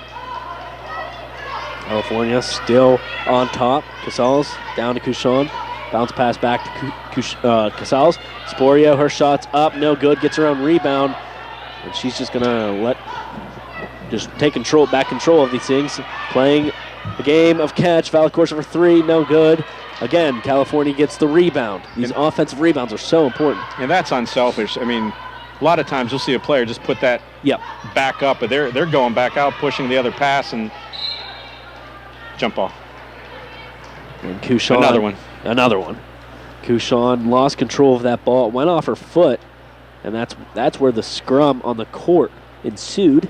[SPEAKER 1] California still on top. Casals down to Kushan. Bounce pass back to Casals. Sporio, her shot's up, no good. Gets her own rebound. And she's just going to take back control of these things. Playing the game of catch. Valacorsa for three, no good. Again, California gets the rebound. These offensive rebounds are so important.
[SPEAKER 2] And that's unselfish. I mean, a lot of times you'll see a player just put that back up, but they're going back out, pushing the other pass, and jump ball.
[SPEAKER 1] And Kushan, another one. Kushan lost control of that ball. It went off her foot, and that's where the scrum on the court ensued.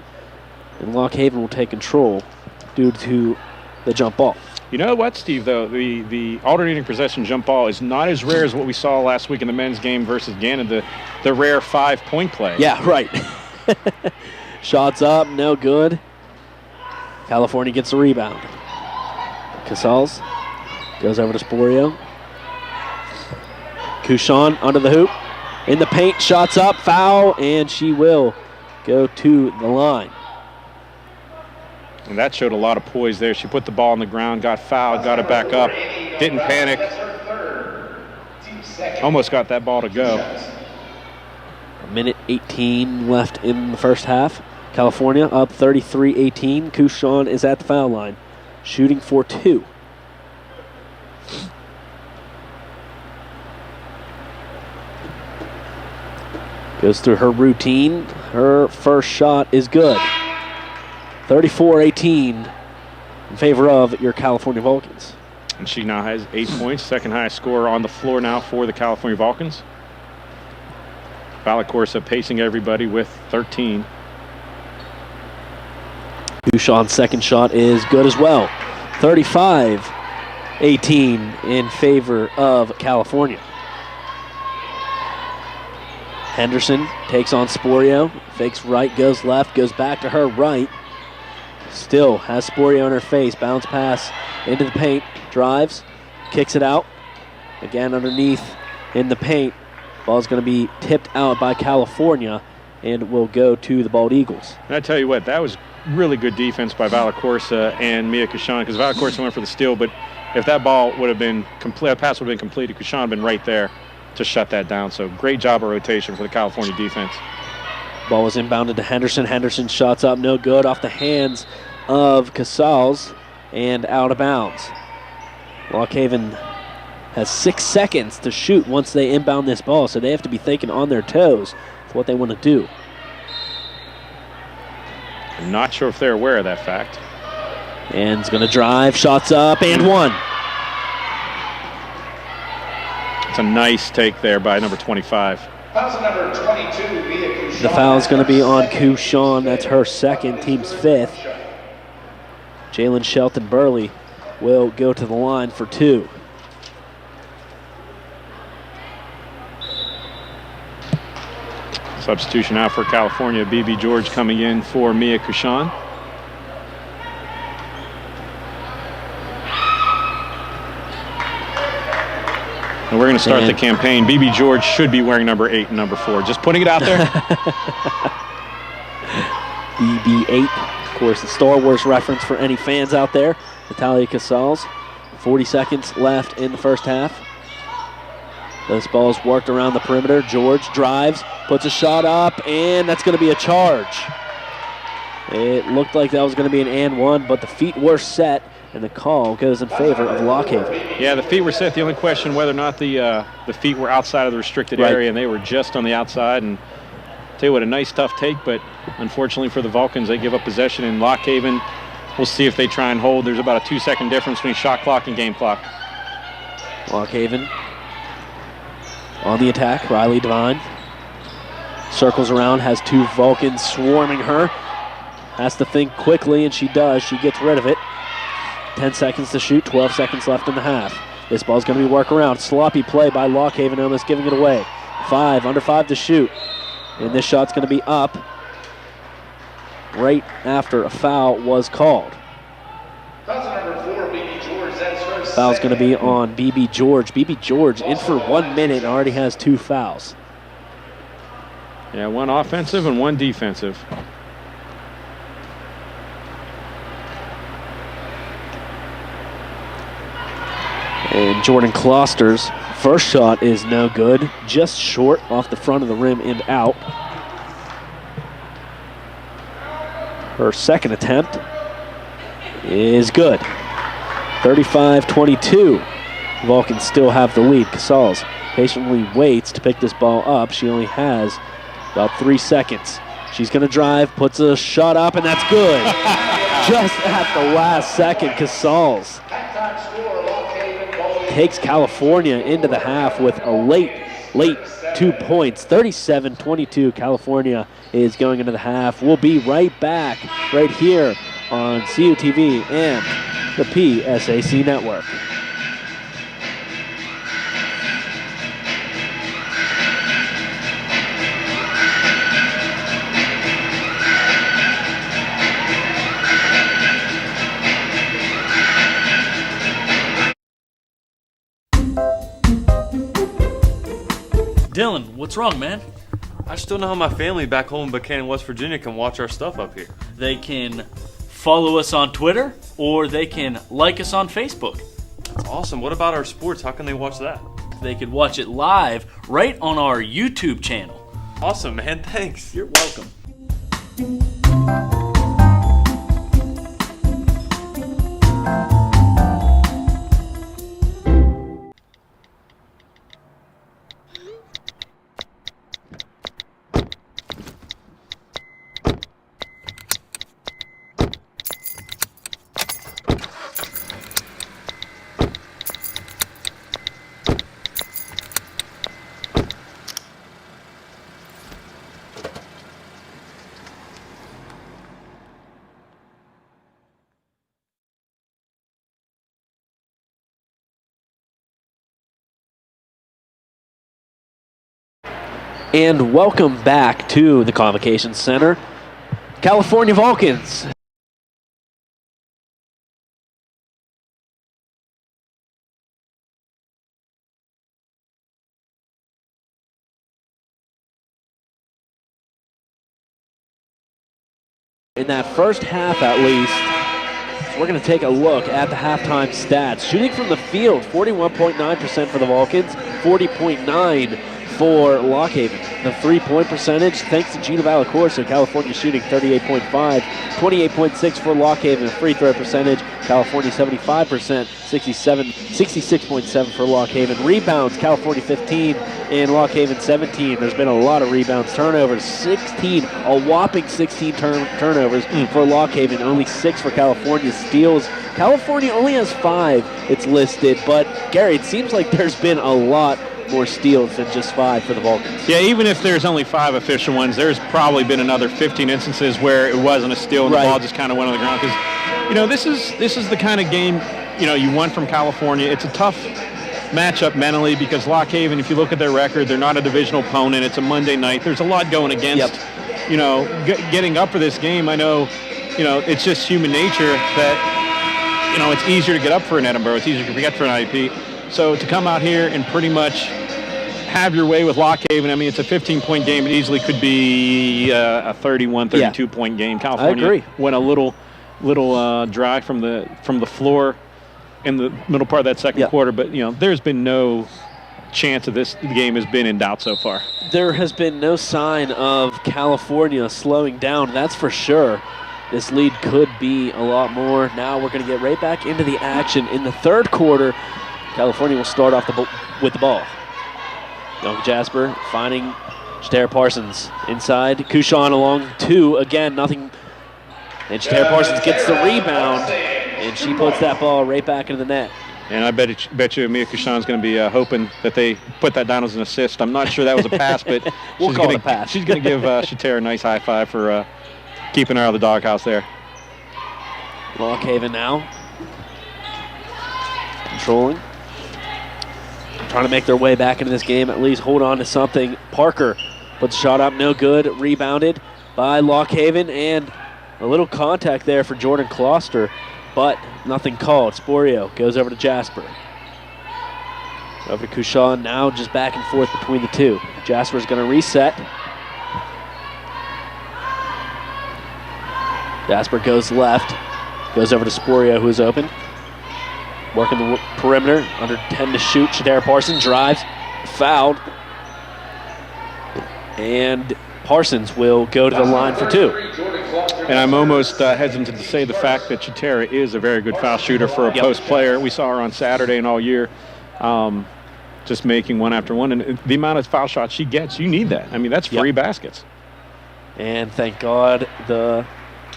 [SPEAKER 1] And Lock Haven will take control due to the jump ball.
[SPEAKER 2] You know what, Steve, though? The alternating possession jump ball is not as rare as what we saw last week in the men's game versus Gannon, the rare 5-point play.
[SPEAKER 1] Yeah, right. Shots up, no good. California gets the rebound. Casals goes over to Sporio. Kushan under the hoop. In the paint, shots up, foul, and she will go to the line.
[SPEAKER 2] And that showed a lot of poise there. She put the ball on the ground, got fouled, got it back up, didn't panic. Almost got that ball to go.
[SPEAKER 1] A minute 18 left in the first half. California up 33-18. Kushan is at the foul line, shooting for two. Goes through her routine. Her first shot is good. 34-18 in favor of your California Vulcans.
[SPEAKER 2] And she now has 8 points, second highest scorer on the floor now for the California Vulcans. Valacorsa pacing everybody with 13.
[SPEAKER 1] Couchon's second shot is good as well. 35-18 in favor of California. Henderson takes on Sporio, fakes right, goes left, goes back to her right. Still has Sporio in her face, bounce pass into the paint, drives, kicks it out. Again underneath in the paint. Ball's going to be tipped out by California and will go to the Bald Eagles.
[SPEAKER 2] And I tell you what, that was really good defense by Valacorsa and Mia Couchon, because Valacorsa went for the steal, but if that ball would have been complete, that pass would have been completed, Couchon had been right there to shut that down. So great job of rotation for the California defense.
[SPEAKER 1] Ball was inbounded to Henderson. Henderson shots up, no good, off the hands of Casals and out of bounds. Lock Haven has 6 seconds to shoot once they inbound this ball, so they have to be thinking on their toes for what they want to do.
[SPEAKER 2] I'm not sure if they're aware of that fact.
[SPEAKER 1] And it's going to drive, shots up, and one.
[SPEAKER 2] It's a nice take there by number 25.
[SPEAKER 3] Foul number 22, Mia Couchon.
[SPEAKER 1] The foul's going to be on Couchon. That's her second, team's fifth. Jalen Shelton Burley will go to the line for 2.
[SPEAKER 2] Substitution out for California. BB George coming in for Mia Couchon. And we're going to start the campaign. BB George should be wearing number 8 and number 4. Just putting it out there.
[SPEAKER 1] BB8, of course, a Star Wars reference for any fans out there. Natalia Casals, 40 seconds left in the first half. Those balls worked around the perimeter. George drives, puts a shot up, and that's going to be a charge. It looked like that was going to be an and one, but the feet were set, and the call goes in favor of Lock Haven.
[SPEAKER 2] Yeah, the feet were set. The only question whether or not the feet were outside of the restricted area, and they were just on the outside. And I'll tell you what, a nice tough take, but unfortunately for the Vulcans, they give up possession in Lock Haven. We'll see if they try and hold. There's about a 2-second difference between shot clock and game clock.
[SPEAKER 1] Lock Haven on the attack. Riley Devine circles around, has 2 Vulcans swarming her. Has to think quickly, and she does. She gets rid of it. 10 seconds to shoot, 12 seconds left in the half. This ball's going to be work around. Sloppy play by Lock Haven, almost giving it away. Under 5 to shoot. And this shot's going to be up right after a foul was called. Foul's going to be on BB George. BB George in for 1 minute and already has 2 fouls.
[SPEAKER 2] Yeah, 1 offensive and 1 defensive.
[SPEAKER 1] And Jordan Kloster's first shot is no good, just short off the front of the rim and out. Her second attempt is good. 35-22. Vulcans still have the lead. Casals patiently waits to pick this ball up. She only has about 3 seconds. She's going to drive, puts a shot up, and that's good. Just at the last second, Casals takes California into the half with a late 2 points. 37-22. California is going into the half. We'll be right back right here on CUTV and the PSAC Network.
[SPEAKER 8] Dylan, what's wrong, man?
[SPEAKER 9] I just don't know how my family back home in Buchanan, West Virginia can watch our stuff up here.
[SPEAKER 8] They can follow us on Twitter or they can like us on Facebook.
[SPEAKER 9] That's awesome. What about our sports? How can they watch that?
[SPEAKER 8] They could watch it live right on our YouTube channel.
[SPEAKER 9] Awesome, man. Thanks.
[SPEAKER 8] You're welcome.
[SPEAKER 1] And welcome back to the Convocation Center. California Vulcans. In that first half, at least, we're going to take a look at the halftime stats. Shooting from the field, 41.9% for the Vulcans, 40.9% for Lock Haven. The three-point percentage, thanks to Gina Valacorsa, California shooting 38.5, 28.6 for Lock Haven. Free throw percentage, California 75%, 66.7 for Lock Haven. Rebounds, California 15 and Lock Haven 17. There's been a lot of rebounds. Turnovers, 16, a whopping 16 turnovers for Lock Haven, only 6 for California. Steals, California only has 5, it's listed, but Gary, it seems like there's been a lot more steals than just 5 for the Vulcans.
[SPEAKER 2] Yeah, even if there's only 5 official ones, there's probably been another 15 instances where it wasn't a steal and the ball just kind of went on the ground. Because, you know, this is the kind of game, you know, you want from California. It's a tough matchup mentally because Lock Haven, if you look at their record, they're not a divisional opponent. It's a Monday night. There's a lot going against, you know, getting up for this game. I know, you know, it's just human nature that, you know, it's easier to get up for an Edinburgh. It's easier to get for an IEP. So to come out here and pretty much have your way with Lock Haven, I mean, it's a 15-point game. It easily could be a 31, 32-point game. California went a little dry from the floor in the middle part of that second quarter, but, you know, there's been no chance of this game has been in doubt so far.
[SPEAKER 1] There has been no sign of California slowing down, that's for sure. This lead could be a lot more. Now we're going to get right back into the action. In the third quarter, California will start off with the ball. Young Jasper finding Shatara Parsons inside. Kushan along 2. Again, nothing. And Shatara Parsons gets the rebound, and she puts that ball right back into the net.
[SPEAKER 2] And I bet you Mia Kushan's going to be hoping that they put that down as an assist. I'm not sure that was a pass, but
[SPEAKER 1] we'll call it a pass.
[SPEAKER 2] She's going to give Shatara a nice high five for keeping her out of the doghouse there.
[SPEAKER 1] Lock Haven now. Controlling. Trying to make their way back into this game, at least hold on to something. Parker puts a shot up, no good. Rebounded by Lock Haven, and a little contact there for Jordan Kloster, but nothing called. Sporio goes over to Jasper. Over to Kushan now, just back and forth between the two. Jasper's going to reset. Jasper goes left, goes over to Sporio, who is open. Working the perimeter, under 10 to shoot. Shatara Parsons drives, fouled. And Parsons will go to the line for 2.
[SPEAKER 2] And I'm almost hesitant to say the fact that Shatara is a very good foul shooter for a post player. We saw her on Saturday and all year just making one after one. And the amount of foul shots she gets, you need that. I mean, that's free baskets.
[SPEAKER 1] And thank God the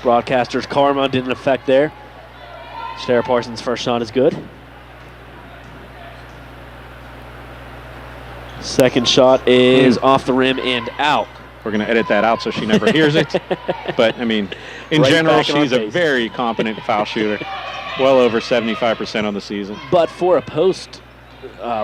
[SPEAKER 1] broadcaster's karma didn't affect there. Shatara Parsons' first shot is good. Second shot is off the rim and out.
[SPEAKER 2] We're going to edit that out so she never hears it. But, I mean, in general, she's a very competent foul shooter. Well over 75% on the season.
[SPEAKER 1] But for a post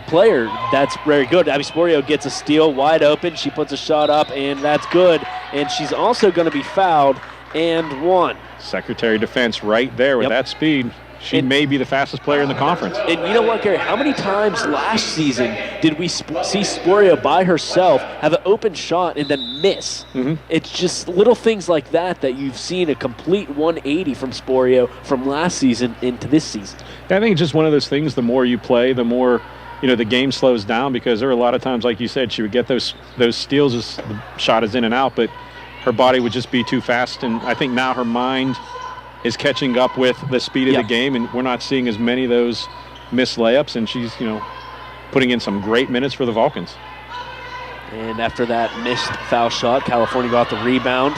[SPEAKER 1] player, that's very good. Abby Sporio gets a steal wide open. She puts a shot up, and that's good. And she's also going to be fouled and 1.
[SPEAKER 2] Secretary of Defense right there with that speed. She may be the fastest player in the conference.
[SPEAKER 1] And you know what, Gary? How many times last season did we see Sporio by herself have an open shot and then miss? It's just little things like that you've seen a complete 180 from Sporio from last season into this season.
[SPEAKER 2] I think it's just one of those things. The more you play, the more, you know, the game slows down, because there are a lot of times, like you said, she would get those steals as the shot is in and out, but her body would just be too fast. And I think now her mind is catching up with the speed of the game, and we're not seeing as many of those missed layups, and she's, you know, putting in some great minutes for the Vulcans.
[SPEAKER 1] And after that missed foul shot, California got the rebound.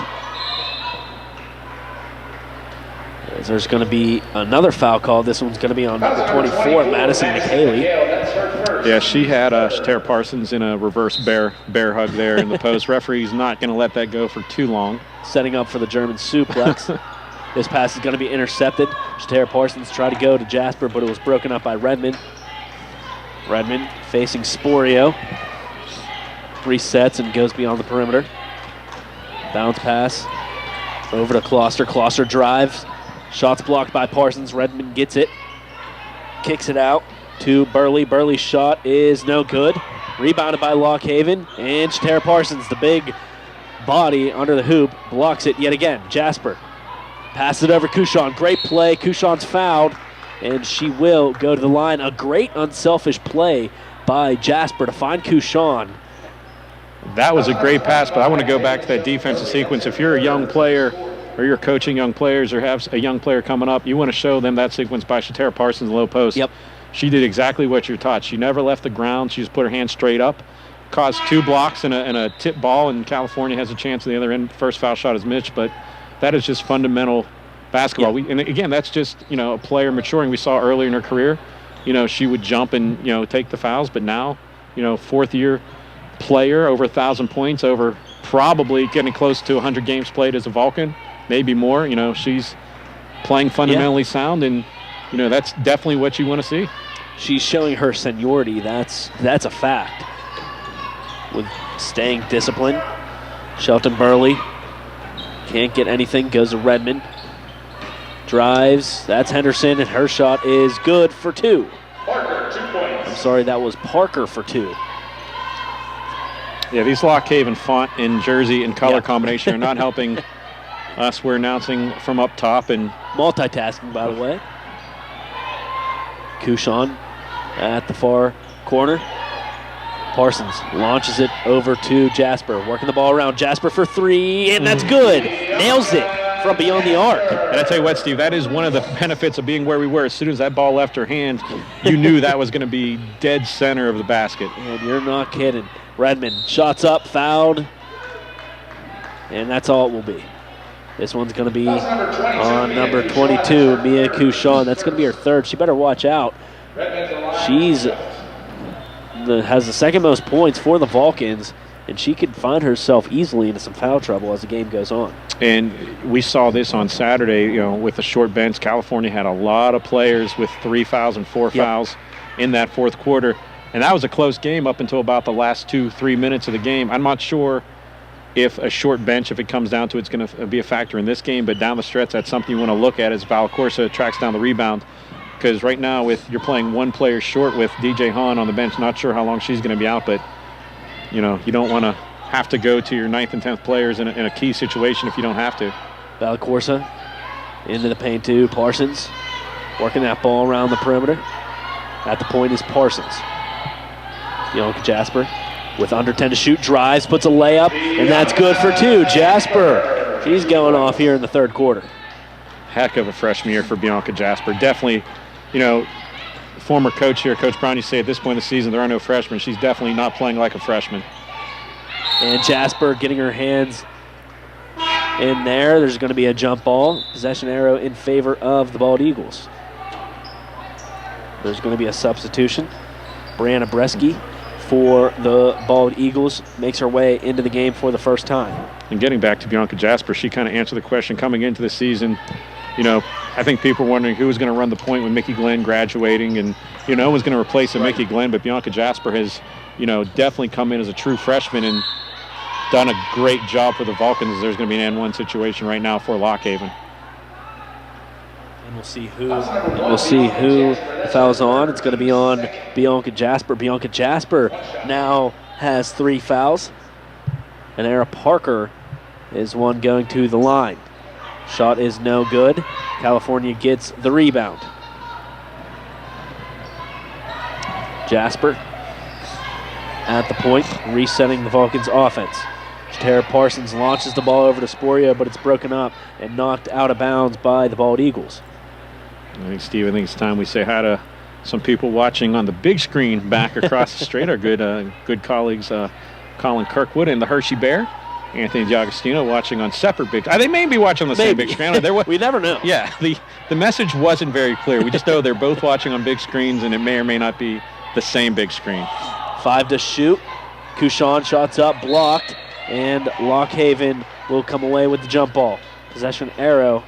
[SPEAKER 1] There's going to be another foul call. This one's going to be on number 24, Madison McHaley.
[SPEAKER 2] Yeah, she had Shatara Parsons in a reverse bear hug there in the post. Referee's not going to let that go for too long.
[SPEAKER 1] Setting up for the German suplex. This pass is going to be intercepted. Shatara Parsons tried to go to Jasper, but it was broken up by Redmond. Redmond facing Sporio. resets and goes beyond the perimeter. Bounce pass over to Closter. Closter drives. Shots blocked by Parsons. Redmond gets it. Kicks it out to Burley. Burley's shot is no good. Rebounded by Lockhaven. And Shatara Parsons, the big body under the hoop, blocks it yet again. Jasper passes it over Kushan. Great play. Kushan's fouled, and she will go to the line. A great unselfish play by Jasper to find Kushan.
[SPEAKER 2] That was a great pass, but I want to go back to that defensive sequence. If you're a young player or you're coaching young players or have a young player coming up, you want to show them that sequence by Shatara Parsons low post.
[SPEAKER 1] Yep.
[SPEAKER 2] She did exactly what you're taught. She never left the ground. She just put her hand straight up, caused 2 blocks and a tip ball, and California has a chance at the other end. First foul shot is Mitch, but that is just fundamental basketball.
[SPEAKER 1] Yep.
[SPEAKER 2] And again, that's just, a player maturing. We saw earlier in her career, she would jump and, take the fouls, but now, 4th-year player, over 1,000 points, over probably getting close to 100 games played as a Vulcan, maybe more. She's playing fundamentally sound, and, that's definitely what you want to see.
[SPEAKER 1] She's showing her seniority. That's a fact. With staying disciplined. Shelton Burley can't get anything, goes to Redmond. Drives, that's Henderson, and her shot is good for 2.
[SPEAKER 3] Parker, 2 points.
[SPEAKER 1] I'm sorry, that was Parker for 2.
[SPEAKER 2] Yeah, these Lockhaven font and jersey and color combination are not helping us. We're announcing from up top. And
[SPEAKER 1] multitasking, by the way. Kushan at the far corner. Parsons launches it over to Jasper, working the ball around. Jasper for 3, and that's good. Nails it from beyond the arc.
[SPEAKER 2] And I tell you what, Steve, that is one of the benefits of being where we were. As soon as that ball left her hand, you knew that was going to be dead center of the basket.
[SPEAKER 1] And you're not kidding. Redmond shots up, fouled, and that's all it will be. This one's going to be on number 22, Mia Kushan. That's going to be her 3rd. She better watch out. She's has the 2nd most points for the Vulcans, and she could find herself easily into some foul trouble as the game goes on.
[SPEAKER 2] And we saw this on Saturday, with the short bench. California had a lot of players with 3 fouls and 4 fouls in that 4th quarter. And that was a close game up until about the last 2-3 minutes of the game. I'm not sure if a short bench, if it comes down to it, it's going to be a factor in this game. But down the stretch, that's something you want to look at as Valcorsa tracks down the rebound. Because right now, you're playing 1 player short with DJ Hahn on the bench. Not sure how long she's going to be out, but you don't want to have to go to your 9th and 10th players in a key situation if you don't have to.
[SPEAKER 1] Valcorsa into the paint too. Parsons working that ball around the perimeter. At the point is Parsons. Bianca Jasper with under 10 to shoot, drives, puts a layup, and that's good for 2. Jasper, she's going off here in the 3rd quarter.
[SPEAKER 2] Heck of a freshman year for Bianca Jasper. Definitely, former coach here, Coach Brown, you say at this point in the season there are no freshmen. She's definitely not playing like a freshman.
[SPEAKER 1] And Jasper getting her hands in there. There's going to be a jump ball. Possession arrow in favor of the Bald Eagles. There's going to be a substitution. Brianna Bresky for the Bald Eagles makes her way into the game for the first time.
[SPEAKER 2] And getting back to Bianca Jasper, she kind of answered the question coming into the season. I think people were wondering who was going to run the point with Mickey Glenn graduating, and no one's going to replace a Mickey Glenn, but Bianca Jasper has definitely come in as a true freshman and done a great job for the Vulcans. There's going to be an N1 situation right now for Lockhaven.
[SPEAKER 1] And we'll see who the foul's on. It's going to be on Bianca Jasper. Bianca Jasper now has 3 fouls. And Era Parker is one going to the line. Shot is no good. California gets the rebound. Jasper at the point, resetting the Vulcans' offense. Shatara Parsons launches the ball over to Sporia, but it's broken up and knocked out of bounds by the Bald Eagles.
[SPEAKER 2] I think, Steve, it's time we say hi to some people watching on the big screen back across the street. Our good colleagues, Colin Kirkwood and the Hershey Bear. Anthony D'Agostino watching on separate big. They may be watching on the same big screen.
[SPEAKER 1] We never know.
[SPEAKER 2] Yeah, the message wasn't very clear. We just know they're both watching on big screens, and it may or may not be the same big screen.
[SPEAKER 1] 5 to shoot. Kushan shots up, blocked, and Lockhaven will come away with the jump ball. Possession arrow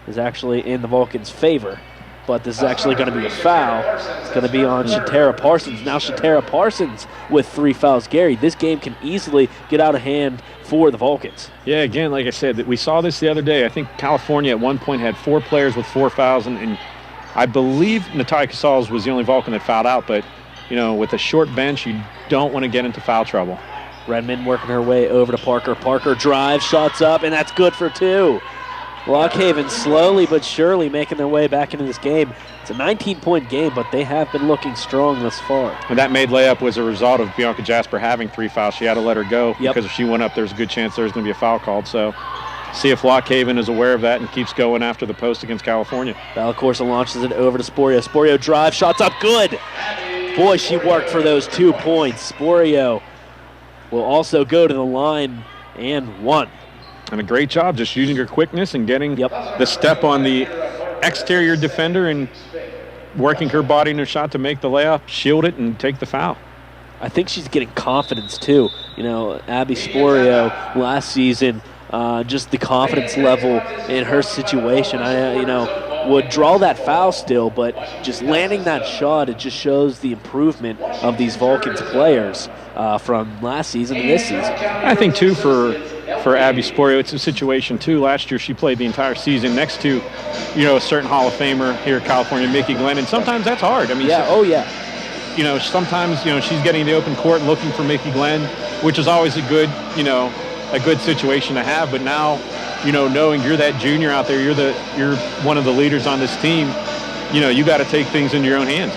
[SPEAKER 1] is actually in the Vulcans' favor but this is actually going to be a foul. It's going to be on Shatara Parsons. Now Shatara Parsons with 3 fouls. Gary, this game can easily get out of hand for the Vulcans.
[SPEAKER 2] Yeah, again, like I said, we saw this the other day. I think California at one point had 4 players with 4 fouls, and I believe Natalia Casals was the only Vulcan that fouled out, but, you know, with a short bench, you don't want to get into foul trouble.
[SPEAKER 1] Redmond working her way over to Parker. Parker drives, shots up, and that's good for 2. Lock Haven slowly but surely making their way back into this game. It's a 19-point game, but they have been looking strong thus far.
[SPEAKER 2] And that made layup was a result of Bianca Jasper having 3 fouls. She had to let her go because if she went up, there's a good chance there's going to be a foul called. So see if Lock Haven is aware of that and keeps going after the post against California.
[SPEAKER 1] Valacorsa launches it over to Sporio. Sporio drive, shots up, good. Boy, she worked for those 2 points. Sporio will also go to the line and 1.
[SPEAKER 2] And a great job just using her quickness and getting the step on the exterior defender and working her body and her shot to make the layup, shield it, and take the foul.
[SPEAKER 1] I think she's getting confidence too. You know, Abby Sporio last season, just the confidence level in her situation, would draw that foul still, but just landing that shot, it just shows the improvement of these Vulcans players from last season to this season.
[SPEAKER 2] I think too for Abby Sporio, it's a situation too. Last year she played the entire season next to, a certain Hall of Famer here in California, Mickey Glenn, and sometimes that's hard. I mean, sometimes she's getting the open court and looking for Mickey Glenn, which is always a good situation to have. But now, knowing you're that junior out there, you're one of the leaders on this team, you got to take things in your own hands.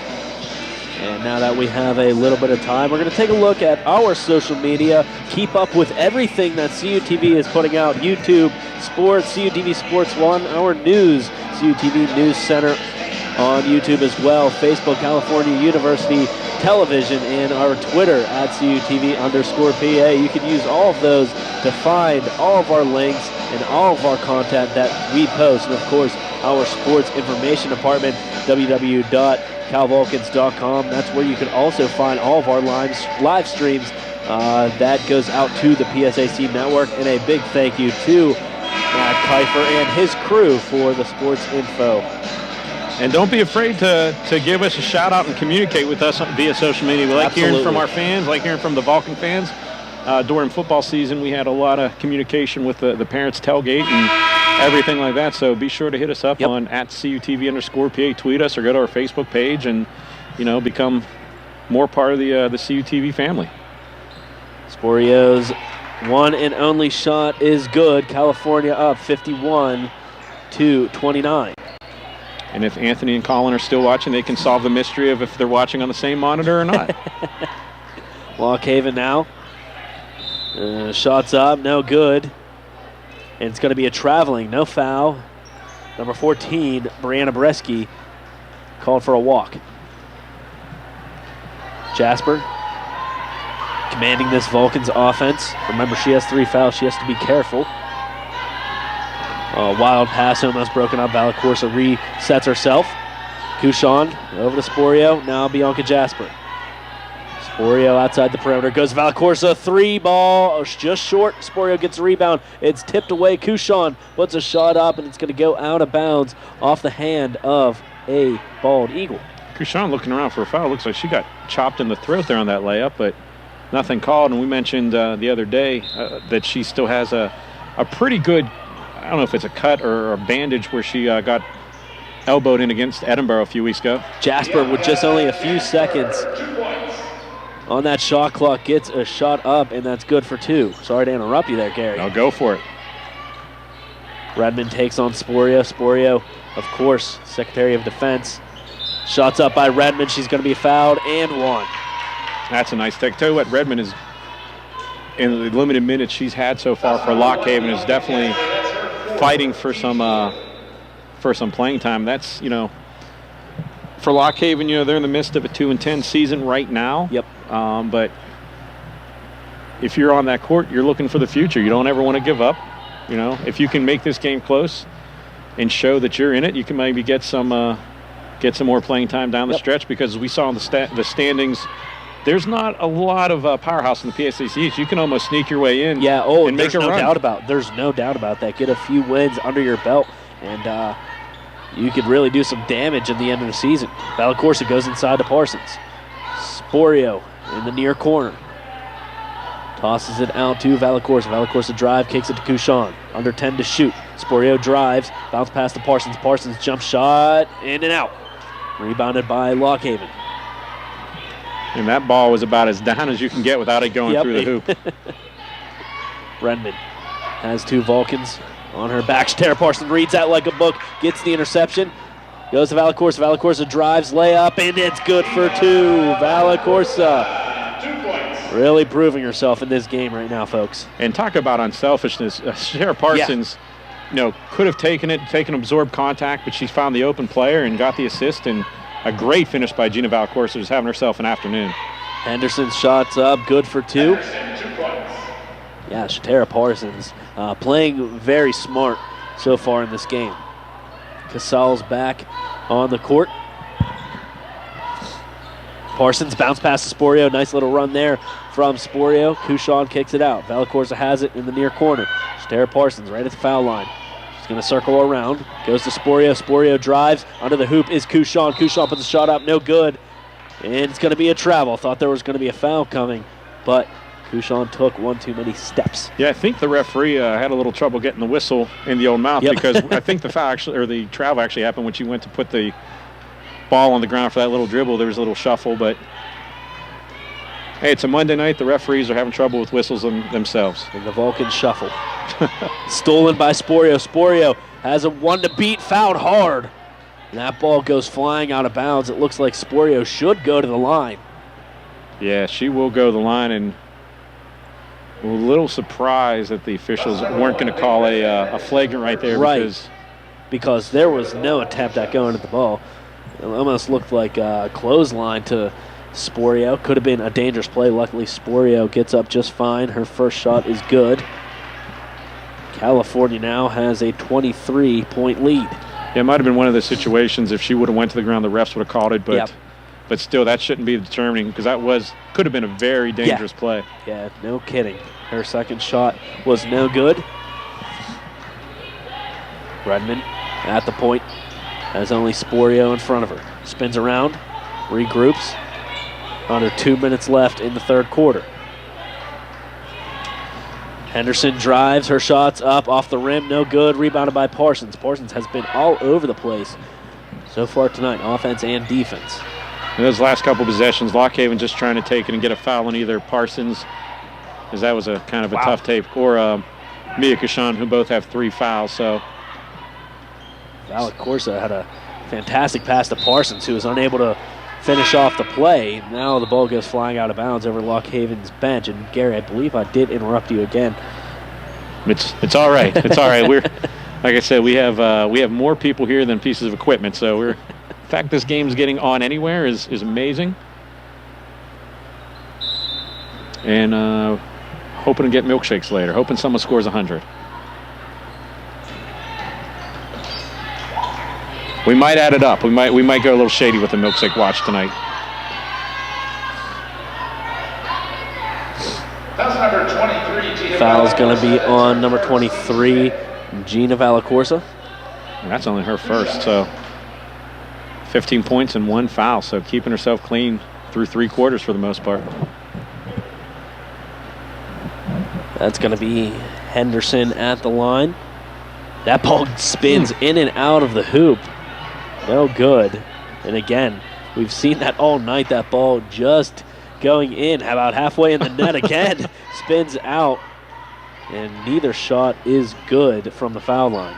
[SPEAKER 1] And now that we have a little bit of time, we're going to take a look at our social media, keep up with everything that CUTV is putting out. YouTube Sports, CUTV Sports 1, our news, CUTV News Center on YouTube as well, Facebook, California University Television, and our Twitter at CUTV_PA. You can use all of those to find all of our links and all of our content that we post. And of course, our sports information department, www.calvulcans.com. That's where you can also find all of our live streams that goes out to the PSAC network. And a big thank you to Matt Kiefer and his crew for the sports info.
[SPEAKER 2] And don't be afraid to give us a shout out and communicate with us via social media. We like hearing from our fans, like hearing from the Vulcan fans. During football season, we had a lot of communication with the parents' tailgate and everything like that. So be sure to hit us up on @CUTV_PA. Tweet us or go to our Facebook page and, become more part of the CUTV family.
[SPEAKER 1] Sporio's one and only shot is good. California up 51-29.
[SPEAKER 2] And if Anthony and Colin are still watching, they can solve the mystery of if they're watching on the same monitor or not.
[SPEAKER 1] Lock Haven now. Shots up, no good. And it's going to be a traveling, no foul. Number 14, Brianna Bresky, called for a walk. Jasper commanding this Vulcans offense. Remember, she has 3 fouls. She has to be careful. Wild pass almost broken up. Valacorsa resets herself. Kushan over to Sporio. Now Bianca Jasper. Sporio outside the perimeter. Goes Valacorsa. 3 ball. Just short. Sporio gets a rebound. It's tipped away. Kushan puts a shot up, and it's going to go out of bounds off the hand of a bald eagle.
[SPEAKER 2] Kushan looking around for a foul. Looks like she got chopped in the throat there on that layup, but nothing called. And we mentioned the other day that she still has a pretty good, I don't know if it's a cut or a bandage where she got elbowed in against Edinburgh a few weeks ago.
[SPEAKER 1] Jasper with just only a few seconds on that shot clock gets a shot up, and that's good for 2. Sorry to interrupt you there, Gary.
[SPEAKER 2] I'll go for it.
[SPEAKER 1] Redmond takes on Sporio. Sporio, of course, Secretary of Defense. Shots up by Redmond. She's going to be fouled and 1.
[SPEAKER 2] That's a nice take. Tell you what, Redmond is, in the limited minutes she's had so far for Lock Haven, is definitely fighting for some playing time. That's, for Lock Haven, they're in the midst of a 2-10 season right now.
[SPEAKER 1] Yep.
[SPEAKER 2] But if you're on that court, you're looking for the future. You don't ever want to give up. If you can make this game close and show that you're in it, you can maybe get some more playing time down the stretch, because we saw in the standings, there's not a lot of powerhouse in the PSAC. You can almost sneak your way in.
[SPEAKER 1] Yeah.
[SPEAKER 2] And make a run.
[SPEAKER 1] There's no doubt about that. Get a few wins under your belt, and you could really do some damage at the end of the season. Valacorsa goes inside to Parsons. Sporio in the near corner. Tosses it out to Valacorsa. Valacorsa drive, kicks it to Couchon. Under 10 to shoot. Sporio drives, bounce pass to Parsons. Parsons jump shot, in and out. Rebounded by Lockhaven.
[SPEAKER 2] And that ball was about as down as you can get without it going through the hoop.
[SPEAKER 1] Redmond has two Vulcans on her back. Shatara Parsons reads that like a book, gets the interception. Goes to Valacorsa. Valacorsa drives, layup, and it's good for two. Valacorsa
[SPEAKER 3] 2 points.
[SPEAKER 1] really proving herself in this game right now, folks.
[SPEAKER 2] And talk about unselfishness. Shatara Parsons, could have taken absorbed contact, but she found the open player and got the assist, and a great finish by Gina Valacorsa, who's having herself an afternoon.
[SPEAKER 1] Henderson's shots up, good for two.
[SPEAKER 3] Henderson, 2 points.
[SPEAKER 1] Yeah, Shatara Parsons playing very smart so far in this game. Casal's back on the court. Parsons bounce pass to Sporio. Nice little run there from Sporio. Couchon kicks it out. Valacorsa has it in the near corner. Shatara Parsons right at the foul line. She's going to circle around. Goes to Sporio. Sporio drives. Under the hoop is Couchon. Couchon puts a shot up. No good. And it's going to be a travel. Thought there was going to be a foul coming, but Couchon took one too many steps.
[SPEAKER 2] Yeah, I think the referee had a little trouble getting the whistle in the old mouth because I think the foul the travel actually happened when she went to put the ball on the ground for that little dribble. There was a little shuffle, but hey, it's a Monday night. The referees are having trouble with whistles themselves.
[SPEAKER 1] And the Vulcan shuffle. Stolen by Sporio. Sporio has a one to beat, fouled hard. And that ball goes flying out of bounds. It looks like Sporio should go to the line.
[SPEAKER 2] Yeah, she will go to the line, and a little surprised that the officials weren't going to call a flagrant right there.
[SPEAKER 1] Right, because there was no attempt at going at the ball. It almost looked like a clothesline to Sporio. Could have been a dangerous play. Luckily, Sporio gets up just fine. Her first shot is good. California now has a 23-point lead.
[SPEAKER 2] Yeah, it might have been one of those situations. If she would have went to the ground, the refs would have called it. But still, that shouldn't be determining because that could have been a very dangerous play.
[SPEAKER 1] Yeah, no kidding. Her second shot was no good. Redmond at the point has only Sporio in front of her. Spins around, regroups. Under 2 minutes left in the third quarter. Henderson drives, her shots up off the rim, no good. Rebounded by Parsons. Parsons has been all over the place so far tonight, offense and defense.
[SPEAKER 2] In those last couple possessions, Lockhaven just trying to take it and get a foul on either Parsons, because that was a kind of a tough tape, or Mia Couchon, who both have 3 fouls. So
[SPEAKER 1] Valacorsa had a fantastic pass to Parsons, who was unable to finish off the play. Now the ball goes flying out of bounds over Lockhaven's bench. And Gary, I believe I did interrupt you again.
[SPEAKER 2] It's all right. It's all right. We're, like I said, we have more people here than pieces of equipment. So the fact this game's getting on anywhere is amazing. And hoping to get milkshakes later. Hoping someone scores 100. We might add it up. We might go a little shady with the milkshake watch tonight.
[SPEAKER 3] That's number 23, Gina
[SPEAKER 1] Foul's going to be
[SPEAKER 3] Valacorsa.
[SPEAKER 1] on number 23, Gina Valacorsa.
[SPEAKER 2] And that's only her first, so 15 points and 1 foul, so keeping herself clean through 3 quarters for the most part.
[SPEAKER 1] That's going to be Henderson at the line. That ball spins in and out of the hoop. No good. And again, we've seen that all night. That ball just going in, about halfway in the net again. Spins out. And neither shot is good from the foul line.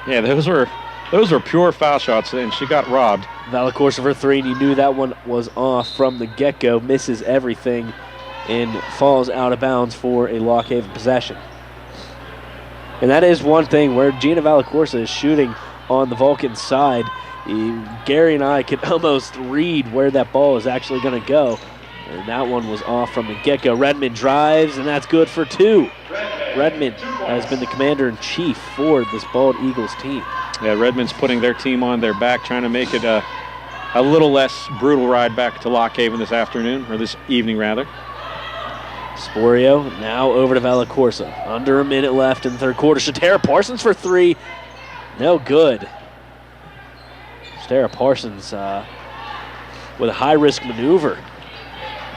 [SPEAKER 2] Yeah, those were pure foul shots, and she got robbed.
[SPEAKER 1] Valacorsa for 3, and you knew that one was off from the get-go. Misses everything and falls out of bounds for a Lockhaven possession. And that is one thing where Gina Valacorsa is shooting on the Vulcan side. Gary and I could almost read where that ball is actually going to go. And that one was off from the get-go. Redmond drives, and that's good for 2. Redmond has been the commander-in-chief for this Bald Eagles team.
[SPEAKER 2] Yeah, Redmond's putting their team on their back, trying to make it a little less brutal ride back to Lockhaven this afternoon, or this evening rather.
[SPEAKER 1] Sporio now over to Valacorsa. Under a minute left in the third quarter. Shatara Parsons for 3. No good. Stara Parsons with a high-risk maneuver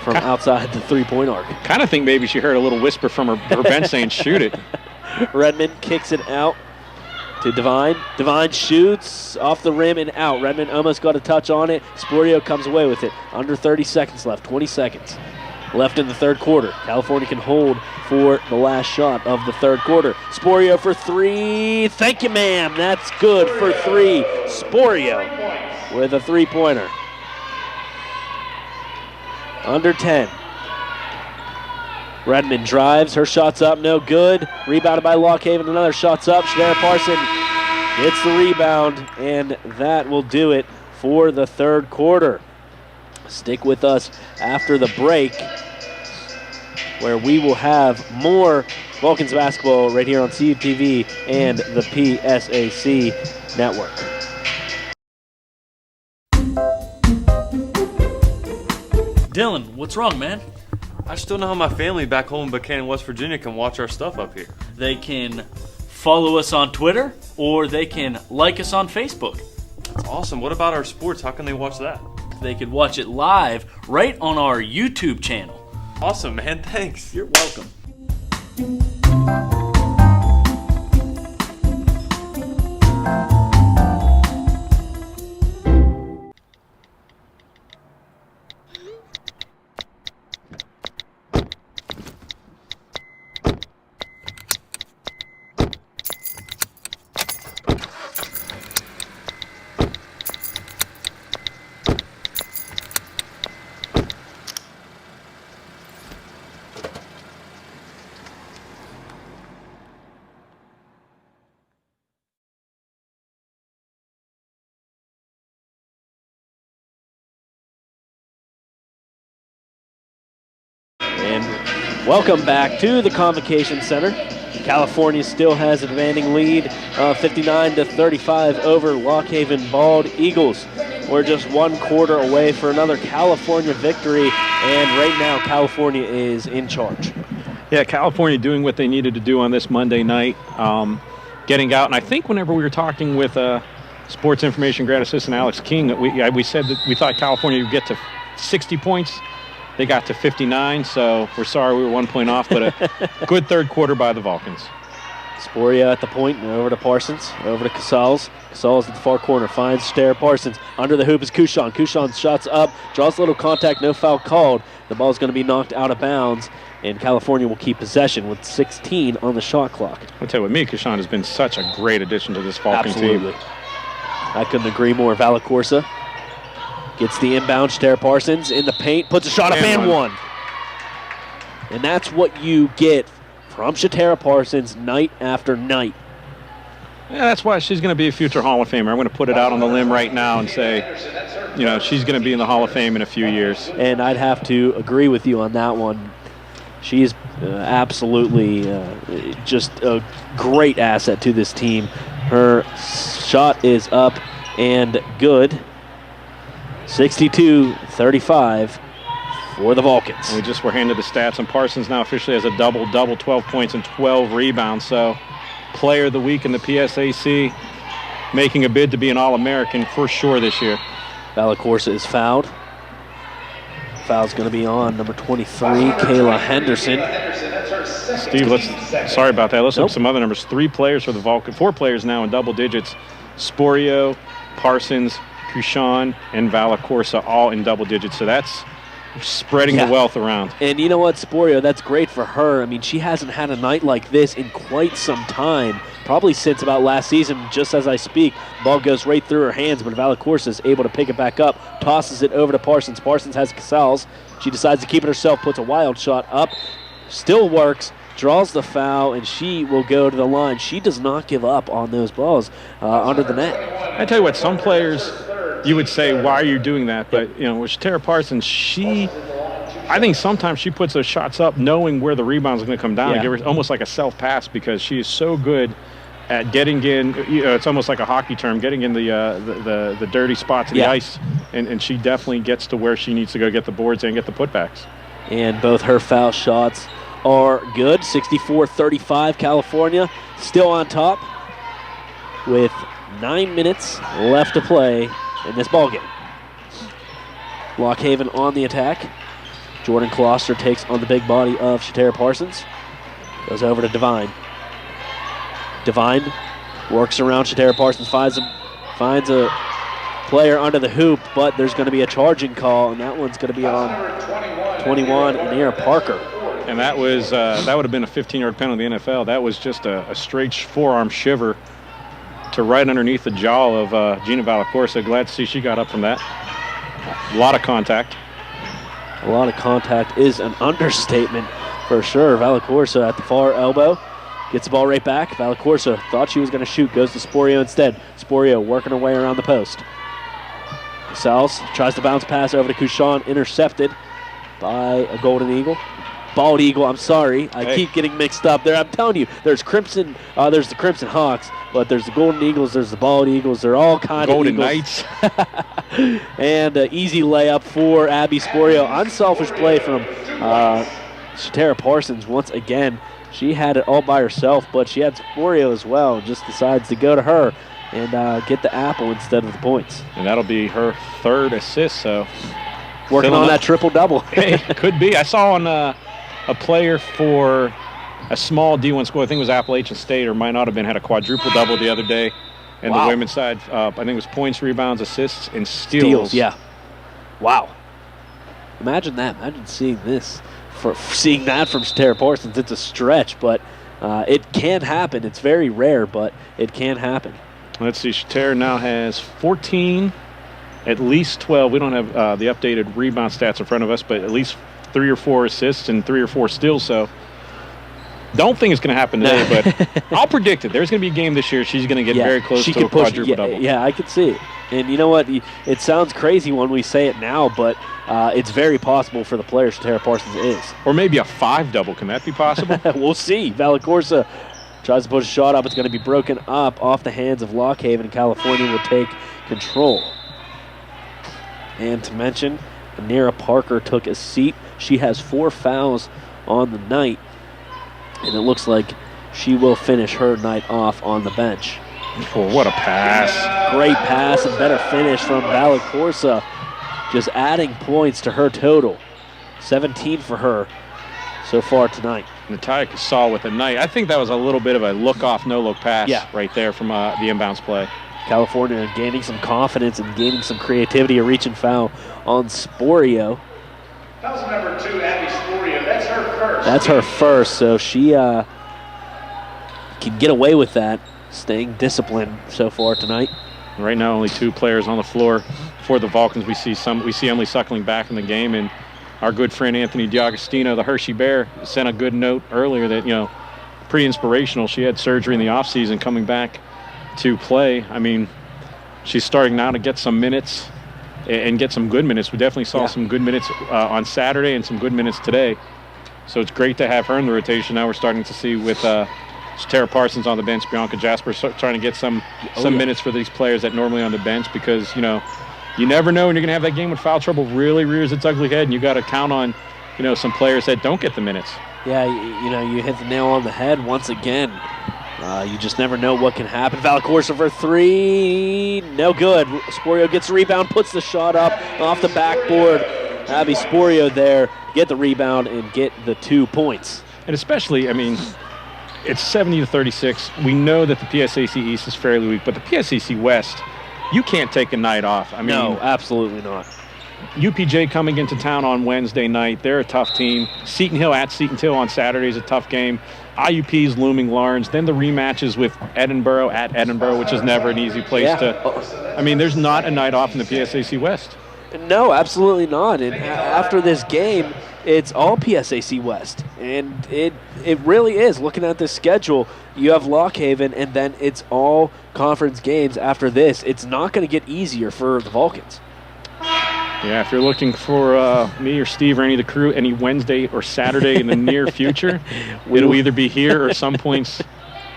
[SPEAKER 1] from outside the three-point arc.
[SPEAKER 2] Kind of think maybe she heard a little whisper from her bench saying, shoot it.
[SPEAKER 1] Redmond kicks it out to Devine. Devine shoots off the rim and out. Redmond almost got a touch on it. Sporio comes away with it. Under 30 seconds left, 20 seconds left in the third quarter. California can hold for the last shot of the third quarter. Sporio for three. Thank you, ma'am. That's good for three. Sporio with a three-pointer. Under 10. Redmond drives. Her shot's up. No good. Rebounded by Lockhaven. Another shot's up. Stara Parson gets the rebound, and that will do it for the third quarter. Stick with us after the break, where we will have more Vulcans basketball right here on CUTV and the PSAC network.
[SPEAKER 8] Dylan, what's wrong, man?
[SPEAKER 9] I just don't know how my family back home in Buchanan, West Virginia can watch our stuff up here.
[SPEAKER 8] They can follow us on Twitter, or they can like us on Facebook.
[SPEAKER 9] That's awesome. What about our sports? How can they watch that?
[SPEAKER 8] They could watch it live right on our YouTube channel.
[SPEAKER 9] Awesome, man. Thanks.
[SPEAKER 8] You're welcome. Welcome back to the Convocation Center. California still has an advancing lead, 59-35 over Lockhaven Bald Eagles. We're just one quarter away for another California victory, and right now California is in charge.
[SPEAKER 2] Yeah, California doing what they needed to do on this Monday night, getting out. And I think whenever we were talking with Sports Information Grad Assistant Alex King, we said that we thought California would get to 60 points. They got to 59, so we're sorry we were 1 point off, but a good third quarter by the Vulcans.
[SPEAKER 1] Sporio at the point, and over to Parsons, over to Casals. Casals at the far corner, finds Stara Parsons. Under the hoop is Couchon. Couchon's shots up, draws a little contact, no foul called. The ball's going to be knocked out of bounds, and California will keep possession with 16 on the shot clock.
[SPEAKER 2] I'll tell you what, Mia Couchon has been such a great addition to this Vulcan
[SPEAKER 1] Absolutely.
[SPEAKER 2] team.
[SPEAKER 1] I couldn't agree more. Valacorsa gets the inbound. Stara Parsons in the paint, puts a shot up and one. And that's what you get from Stara Parsons night after night.
[SPEAKER 2] Yeah, that's why she's going to be a future Hall of Famer. I'm going to put it out on the limb right now and say, you know, she's going to be in the Hall of Fame in a few years.
[SPEAKER 1] And I'd have to agree with you on that one. She's absolutely just a great asset to this team. Her shot is up and good. 62-35 for the Vulcans.
[SPEAKER 2] We just were handed the stats, and Parsons now officially has a double-double, 12 points and 12 rebounds. So, player of the week in the PSAC, making a bid to be an All-American for sure this year.
[SPEAKER 1] Valacorsa is fouled. Foul's going to be on number 23, Kayla Henderson.
[SPEAKER 2] Steve, sorry about that. Let's look at some other numbers. 3 players for the Vulcan, 4 players now in double digits. Sporio, Parsons, Couchon, and Valacorsa all in double digits. So that's spreading the wealth around.
[SPEAKER 1] And you know what, Sporio, that's great for her. I mean, she hasn't had a night like this in quite some time, probably since about last season. Just as I speak, ball goes right through her hands, but Valacorsa is able to pick it back up, tosses it over to Parsons. Parsons has Casals. She decides to keep it herself, puts a wild shot up, still works, draws the foul, and she will go to the line. She does not give up on those balls under the net.
[SPEAKER 2] I tell you what, some players, you would say, why are you doing that? But, you know, with Stara Parsons, I think sometimes she puts those shots up knowing where the rebound's going to come down and give her almost like a self-pass, because she is so good at getting in, it's almost like a hockey term, getting in the dirty spots of the ice, and she definitely gets to where she needs to go get the boards and get the putbacks.
[SPEAKER 1] And both her foul shots are good. 64-35 California, still on top with 9 minutes left to play in this ballgame. Lock Haven on the attack. Jordan Closter takes on the big body of Shatera Parsons. Goes over to Devine. Devine works around Shatera Parsons, finds a player under the hoop, but there's going to be a charging call, and that one's going to be on 21, Anira Parker.
[SPEAKER 2] And that was that would have been a 15-yard penalty in the NFL. That was just a straight forearm shiver to right underneath the jaw of Gina Valacorsa. Glad to see she got up from that. A lot of contact.
[SPEAKER 1] A lot of contact is an understatement for sure. Valacorsa at the far elbow. Gets the ball right back. Valacorsa thought she was going to shoot. Goes to Sporio instead. Sporio working her way around the post. Sal's tries to bounce pass over to Kushan. Intercepted by a Golden Eagle. Bald Eagle, I'm sorry. I keep getting mixed up there. I'm telling you, there's Crimson, there's the Crimson Hawks, but there's the Golden Eagles, there's the Bald Eagles. They're all kind of
[SPEAKER 2] Golden Knights.
[SPEAKER 1] And an easy layup for Abby Sporio. Unselfish play from Shatera Parsons once again. She had it all by herself, but she had Sporio as well. Just decides to go to her and get the apple instead of the points.
[SPEAKER 2] And that'll be her third assist, so.
[SPEAKER 1] Working on that triple-double.
[SPEAKER 2] Hey, could be. I saw on a player for a small D1 school, I think it was Appalachian State, or might not have been, had a quadruple-double the other day. And the women's side, I think it was points, rebounds, assists, and steals.
[SPEAKER 1] Yeah. Wow. Imagine that. Imagine seeing this. Seeing that from Shatera Parsons, it's a stretch, but it can happen. It's very rare, but it can happen.
[SPEAKER 2] Let's see. Shatera now has 14, at least 12. We don't have the updated rebound stats in front of us, but at least 3 or 4 assists and 3 or 4 steals. So don't think it's going to happen today, but I'll predict it. There's going to be a game this year. She's going to get very close to a quadruple-double.
[SPEAKER 1] Yeah, I could see it. And you know what? It sounds crazy when we say it now, but it's very possible for the player Shatera Parsons is.
[SPEAKER 2] Or maybe a 5-double. Can that be possible?
[SPEAKER 1] We'll see. Valacorsa tries to push a shot up. It's going to be broken up off the hands of Lock Haven. California will take control. And to mention, Anira Parker took a seat. She has 4 fouls on the night, and it looks like she will finish her night off on the bench.
[SPEAKER 2] Oh, what a pass.
[SPEAKER 1] Great pass and better finish from Valacorsa, just adding points to her total. 17 for her so far tonight.
[SPEAKER 2] Natalia Casal with a night. I think that was a little bit of a look-off, no-look pass right there from the inbounds play.
[SPEAKER 1] California gaining some confidence and gaining some creativity. A reach and foul on Sporio.
[SPEAKER 3] That was number 2, Abby Sporio. That's her first.
[SPEAKER 1] That's her first, so she can get away with that, staying disciplined so far tonight.
[SPEAKER 2] Right now, only 2 players on the floor for the Vulcans. We see Emily Suckling back in the game, and our good friend Anthony D'Agostino, the Hershey Bear, sent a good note earlier that, pretty inspirational. She had surgery in the offseason, coming back to play. I mean, she's starting now to get some minutes and get some good minutes. We definitely saw some good minutes on Saturday and some good minutes today. So it's great to have her in the rotation. Now we're starting to see with Shatera Parsons on the bench, Bianca Jasper trying to get some minutes for these players that normally on the bench, because, you never know when you're going to have that game when foul trouble really rears its ugly head, and you got to count on, some players that don't get the minutes.
[SPEAKER 1] Yeah, you hit the nail on the head once again. You just never know what can happen. Valacorsa for 3, no good. Sporio gets the rebound, puts the shot up off the backboard. Abby Sporio there, get the rebound and get the 2 points.
[SPEAKER 2] And especially, it's 70-36. We know that the PSAC East is fairly weak, but the PSAC West, you can't take a night off.
[SPEAKER 1] No, absolutely not.
[SPEAKER 2] UPJ coming into town on Wednesday night. They're a tough team. Seton Hill at Seton Hill on Saturday is a tough game. IUP's looming Lawrence. Then the rematches with Edinburgh at Edinburgh, which is never an easy place to. There's not a night off in the PSAC West.
[SPEAKER 1] No, absolutely not. And after this game, it's all PSAC West. And it really is. Looking at this schedule, you have Lock Haven, and then it's all conference games after this. It's not going to get easier for the Vulcans.
[SPEAKER 2] Yeah, if you're looking for me or Steve or any of the crew any Wednesday or Saturday in the near future, it'll either be here or some points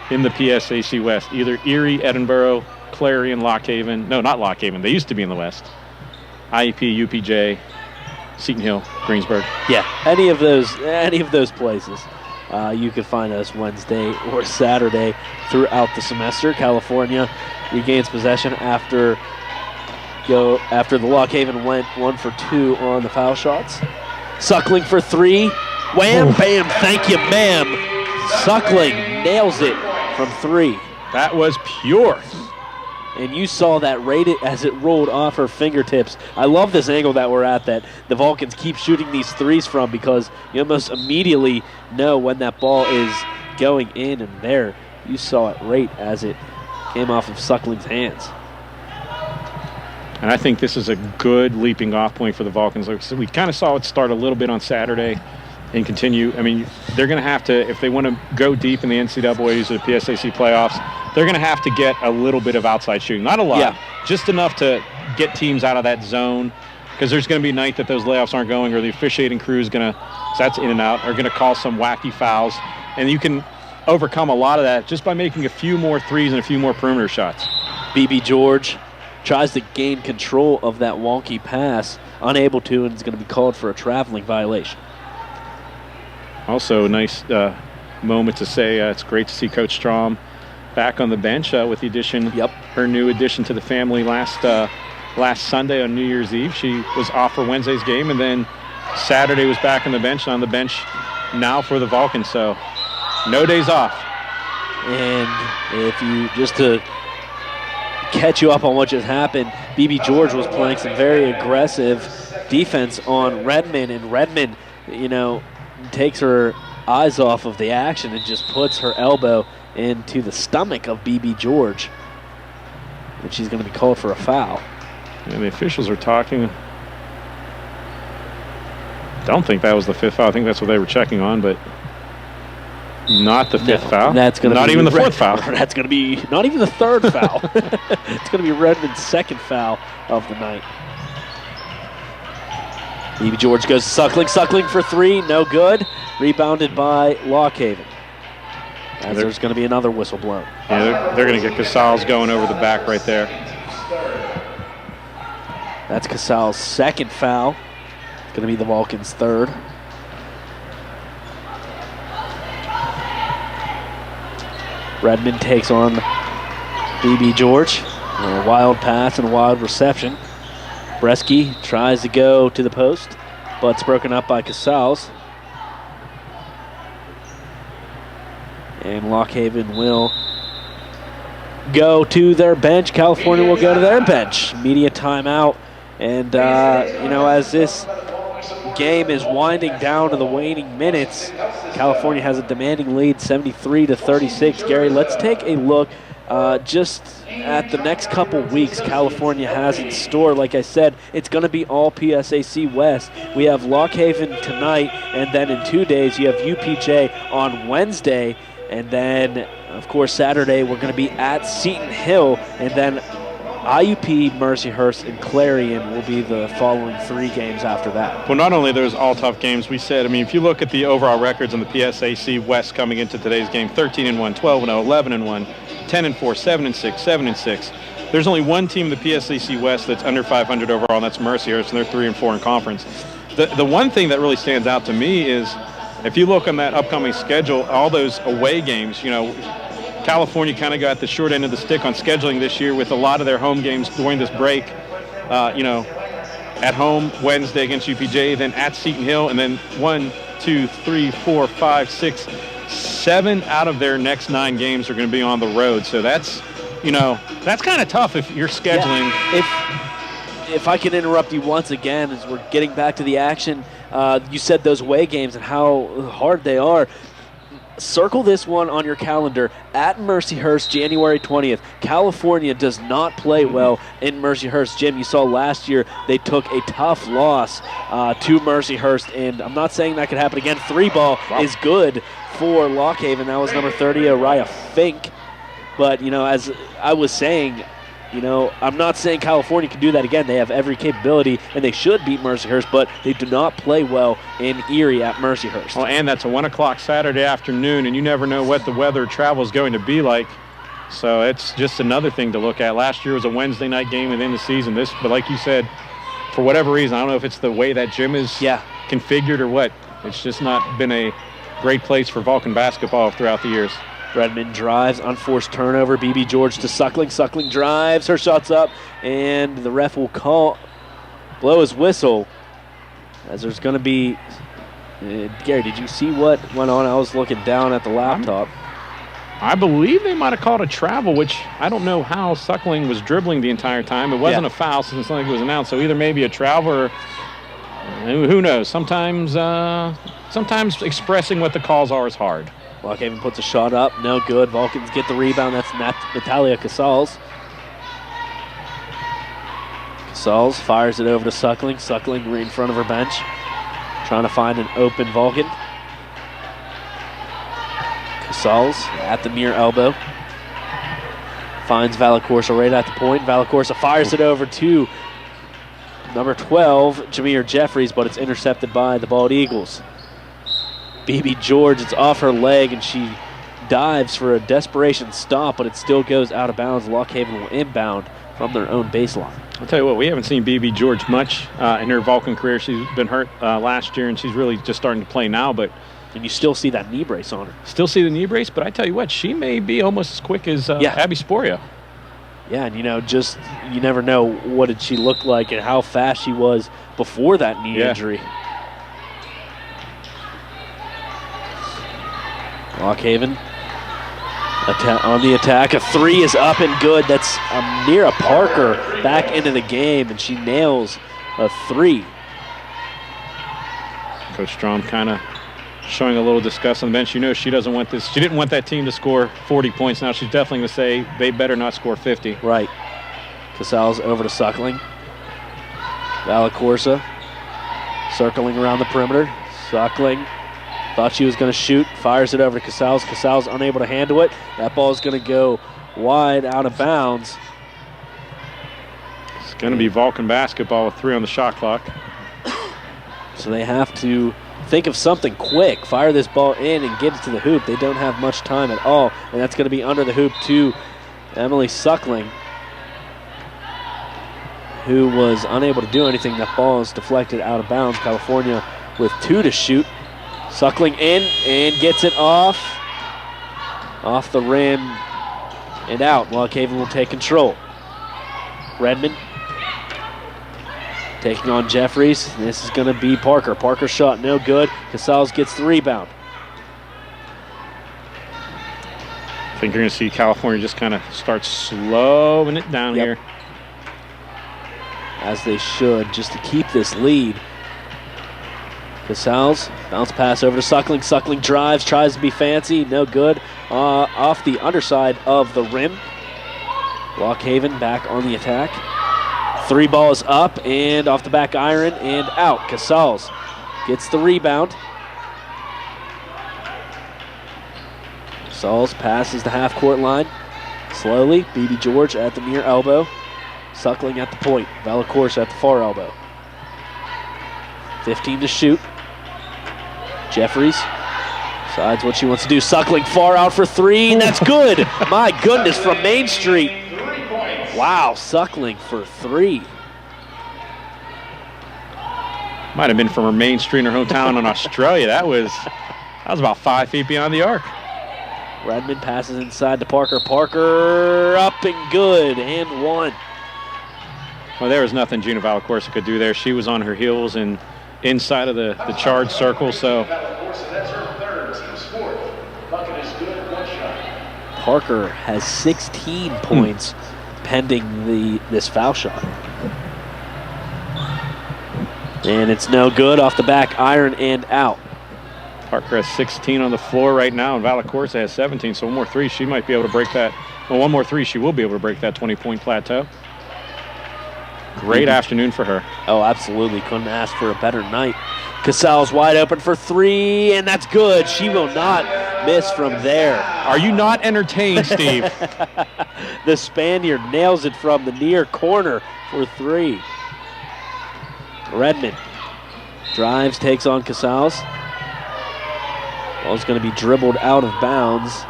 [SPEAKER 2] in the PSAC West. Either Erie, Edinburgh, Clarion, Lock Haven. No, not Lock Haven. They used to be in the West. IEP, UPJ, Seton Hill, Greensburg.
[SPEAKER 1] Yeah, any of those places. You can find us Wednesday or Saturday throughout the semester. California regains possession after go after the Lock Haven went 1 for 2 on the foul shots. Suckling for 3. Wham, bam, thank you, ma'am. Suckling nails it from 3.
[SPEAKER 2] That was pure.
[SPEAKER 1] And you saw that rated as it rolled off her fingertips. I love this angle that we're at, that the Vulcans keep shooting these threes from, because you almost immediately know when that ball is going in, and there you saw it right as it came off of Suckling's hands.
[SPEAKER 2] And I think this is a good leaping off point for the Vulcans. Like, so we kind of saw it start a little bit on Saturday and continue. I mean, they're going to have to, if they want to go deep in the NCAAs or the PSAC playoffs, they're going to have to get a little bit of outside shooting. Not a lot, just enough to get teams out of that zone, because there's going to be a night that those layuffs aren't going, or the officiating crew is going to, so that's in and out, are going to call some wacky fouls. And you can overcome a lot of that just by making a few more threes and a few more perimeter shots.
[SPEAKER 1] BB George tries to gain control of that wonky pass, unable to, and is going to be called for a traveling violation.
[SPEAKER 2] Also, a nice moment to say it's great to see Coach Strom back on the bench with the addition, her new addition to the family last Sunday on New Year's Eve. She was off for Wednesday's game, and then Saturday was back on the bench, and on the bench now for the Vulcans. So no days off.
[SPEAKER 1] And if you, just to catch you up on what just happened, BB George was playing some very aggressive defense on Redmond, and Redmond, takes her eyes off of the action and just puts her elbow into the stomach of BB George, and she's going to be called for a foul.
[SPEAKER 2] And the officials are talking. Don't think that was the 5th foul. I think that's what they were checking on, but not the 5th foul.
[SPEAKER 1] That's going to
[SPEAKER 2] not even the 4th foul.
[SPEAKER 1] That's going to be not even the 3rd foul. It's going to be Redmond's 2nd foul of the night. BB George goes to Suckling for 3, no good. Rebounded by Lock Haven. As there's going to be another whistle blown.
[SPEAKER 2] Yeah, they're going to get Casals going over the back right there.
[SPEAKER 1] That's Casals' 2nd foul. It's going to be the Vulcans' 3rd. Redmond takes on BB George. A wild pass and a wild reception. Bresky tries to go to the post, but it's broken up by Casals. And Lock Haven will go to their bench. California will go to their bench. Media timeout. And, as this game is winding down to the waning minutes, California has a demanding lead, 73-36. Gary, let's take a look just at the next couple weeks California has in store. Like I said, it's going to be all PSAC West. We have Lock Haven tonight, and then in 2 days you have UPJ on Wednesday, and then, of course, Saturday we're going to be at Seton Hill, and then IUP, Mercyhurst, and Clarion will be the following 3 games after that.
[SPEAKER 2] Well, not only those all tough games, we said, if you look at the overall records on the PSAC West coming into today's game, 13-1, 12-0, 11-1, 10-4, 7-6, 7-6. There's only one team in the PSAC West that's under 500 overall, and that's Mercyhurst, and they're 3-4 in conference. The one thing that really stands out to me is, if you look on that upcoming schedule, all those away games, California kind of got the short end of the stick on scheduling this year with a lot of their home games during this break. At home Wednesday against UPJ, then at Seton Hill, and then 1, 2, 3, 4, 5, 6, 7 out of their next 9 games are going to be on the road. So that's kind of tough if you're scheduling.
[SPEAKER 1] Yeah. If I can interrupt you once again as we're getting back to the action, you said those away games and how hard they are. Circle this one on your calendar. At Mercyhurst, January 20th. California does not play well in Mercyhurst. Jim, you saw last year they took a tough loss to Mercyhurst, and I'm not saying that could happen again. 3-ball is good for Lock Haven. That was number 30, Araya Fink. But, as I was saying, I'm not saying California can do that again. They have every capability, and they should beat Mercyhurst, but they do not play well in Erie at Mercyhurst.
[SPEAKER 2] Well, and that's a 1 o'clock Saturday afternoon, and you never know what the weather travel is going to be like. So it's just another thing to look at. Last year was a Wednesday night game within the season. But like you said, for whatever reason, I don't know if it's the way that gym is configured or what. It's just not been a great place for Vulcan basketball throughout the years.
[SPEAKER 1] Redmond drives, unforced turnover. BB George to Suckling. Suckling drives, her shot's up, and the ref will blow his whistle as there's going to be. Gary, did you see what went on? I was looking down at the laptop.
[SPEAKER 2] I believe they might have called a travel, which I don't know how Suckling was dribbling the entire time. It wasn't a foul since something was announced, so either maybe a travel or who knows. Sometimes expressing what the calls are is hard.
[SPEAKER 1] Lockhaven puts a shot up, no good. Vulcans get the rebound. That's Natalia Casals. Casals fires it over to Suckling. Suckling right in front of her bench, trying to find an open Vulcan. Casals at the near elbow. Finds Valacorsa right at the point. Valacorsa fires it over to number 12, Jameer Jeffries, but it's intercepted by the Bald Eagles. BB George, it's off her leg, and she dives for a desperation stop, but it still goes out of bounds. Lockhaven will inbound from their own baseline.
[SPEAKER 2] I'll tell you what, we haven't seen BB George much in her Vulcan career. She's been hurt last year, and she's really just starting to play now, but
[SPEAKER 1] and you still see that knee brace on her.
[SPEAKER 2] Still see the knee brace, but I tell you what, she may be almost as quick as Abby Sporio.
[SPEAKER 1] Yeah, and you never know what did she look like and how fast she was before that knee injury. Lockhaven on the attack. A three is up and good. That's Amira Parker back into the game, and she nails a three.
[SPEAKER 2] Coach Strom kind of showing a little disgust on the bench. You know she doesn't want this. She didn't want that team to score 40 points. Now she's definitely going to say they better not score 50.
[SPEAKER 1] Right. Casals over to Suckling. Valacorsa circling around the perimeter. Suckling thought she was going to shoot. Fires it over to Casals. Casals unable to handle it. That ball is going to go wide out of bounds.
[SPEAKER 2] It's going to be Vulcan basketball with 3 on the shot clock.
[SPEAKER 1] So they have to think of something quick. Fire this ball in and get it to the hoop. They don't have much time at all, and that's going to be under the hoop to Emily Suckling, who was unable to do anything. That ball is deflected out of bounds. California with 2 to shoot. Suckling in and gets it off the rim and out. Lockhaven will take control. Redmond taking on Jeffries. This is going to be Parker. Parker's shot no good. Casals gets the rebound.
[SPEAKER 2] I think you're going to see California just kind of start slowing it down here.
[SPEAKER 1] As they should, just to keep this lead. Casals, bounce pass over to Suckling. Suckling drives, tries to be fancy, no good. Off the underside of the rim. Lockhaven back on the attack. 3 ball is up and off the back iron and out. Casals gets the rebound. Casals passes the half-court line. Slowly, BB George at the near elbow. Suckling at the point. Valacorsa at the far elbow. 15 to shoot. Jeffries decides what she wants to do. Suckling far out for 3, and that's good. My goodness, from Main Street. Wow, Suckling for 3.
[SPEAKER 2] Might have been from her Main Street in her hometown in Australia. That was about 5 feet beyond the arc.
[SPEAKER 1] Redmond passes inside to Parker. Parker up and good, and 1.
[SPEAKER 2] Well, there was nothing Gina Valacorsa could do there. She was on her heels and inside of the charge circle, so.
[SPEAKER 3] That's her 3rd, team's 4th. Bucket is good, 1 shot.
[SPEAKER 1] Parker has 16 points pending this foul shot. And it's no good, off the back iron and out.
[SPEAKER 2] Parker has 16 on the floor right now, and Valacorsa has 17, so 1 more 3, she might be able to break that. Well, 1 more 3, she will be able to break that 20-point plateau. Great afternoon for her.
[SPEAKER 1] Oh, absolutely. Couldn't ask for a better night. Casals wide open for 3, and that's good. She will not miss from there.
[SPEAKER 2] Are you not entertained, Steve?
[SPEAKER 1] The Spaniard nails it from the near corner for 3. Redmond drives, takes on Casals. Ball's going to be dribbled out of bounds.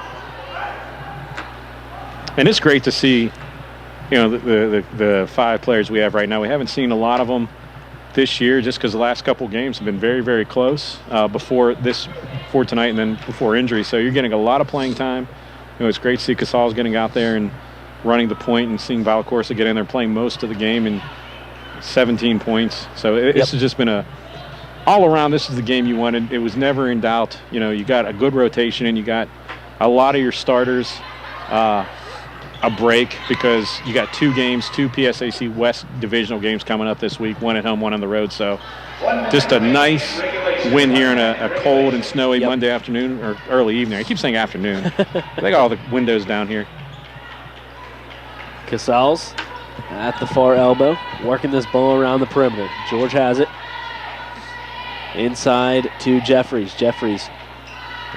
[SPEAKER 2] And it's great to see, you know, the 5 players we have right now. We haven't seen a lot of them this year just because the last couple games have been very, very close before tonight and then before injury. So you're getting a lot of playing time it's great to see Casals getting out there and running the point and seeing Valcorsa get in there playing most of the game and 17 points. So this has just been all around, this is the game you wanted. It was never in doubt. You got a good rotation and you got a lot of your starters a break because you got 2 PSAC West divisional games coming up this week, one at home, one on the road. So just a nice win here in a cold and snowy Monday afternoon or early evening. I keep saying afternoon. They got all the windows down here.
[SPEAKER 8] Casals at the far elbow, working this ball around the perimeter. George has it. Inside to Jeffries. Jeffries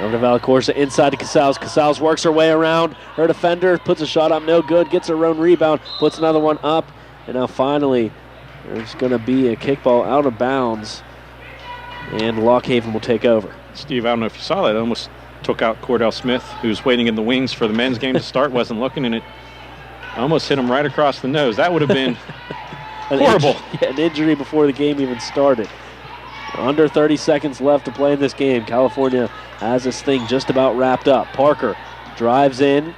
[SPEAKER 8] over to Valcorsa, inside to Casals. Casals works her way around her defender, puts a shot up, no good, gets her own rebound, puts another one up, and now finally there's going to be a kickball out of bounds, and Lock Haven will take over.
[SPEAKER 2] Steve, I don't know if you saw that. It almost took out Cordell Smith, who's waiting in the wings for the men's game to start, wasn't looking, and it almost hit him right across the nose. That would have been horrible.
[SPEAKER 8] An injury before the game even started. Under 30 seconds left to play in this game. California has this thing just about wrapped up. Parker drives in.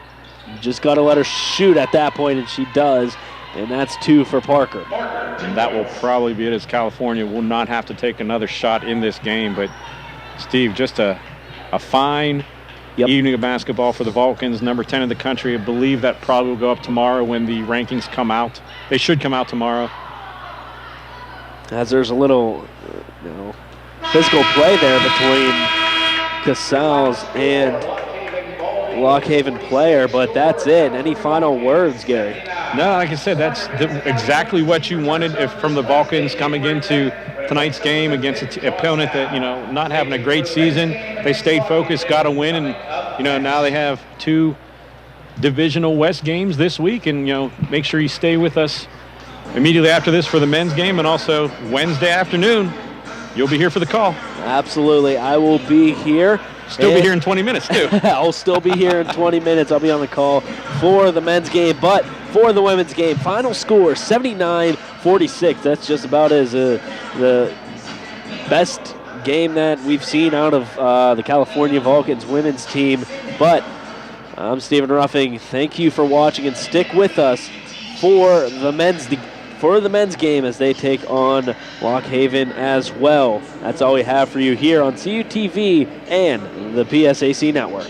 [SPEAKER 8] You just got to let her shoot at that point, and she does. And that's 2 for Parker.
[SPEAKER 2] And that will probably be it, as California will not have to take another shot in this game. But, Steve, just a fine evening of basketball for the Vulcans. Number 10 in the country. I believe that probably will go up tomorrow when the rankings come out. They should come out tomorrow.
[SPEAKER 8] As there's a little physical play there between Casals and Lock Haven player, but that's it. Any final words, Gary?
[SPEAKER 2] No, like I said, that's exactly what you wanted from the Vulcans coming into tonight's game against an opponent that, not having a great season. They stayed focused, got a win, and, now they have 2 Divisional West games this week, and, make sure you stay with us immediately after this for the men's game, and also Wednesday afternoon, you'll be here for the call.
[SPEAKER 8] Absolutely. I will be here.
[SPEAKER 2] Still be here in 20 minutes, too.
[SPEAKER 8] I'll still be here in 20 minutes. I'll be on the call for the men's game, but for the women's game, final score 79-46. That's just about as the best game that we've seen out of the California Vulcans women's team. But I'm Stephen Ruffing. Thank you for watching, and stick with us for the men's game as they take on Lock Haven as well. That's all we have for you here on CUTV and the PSAC Network.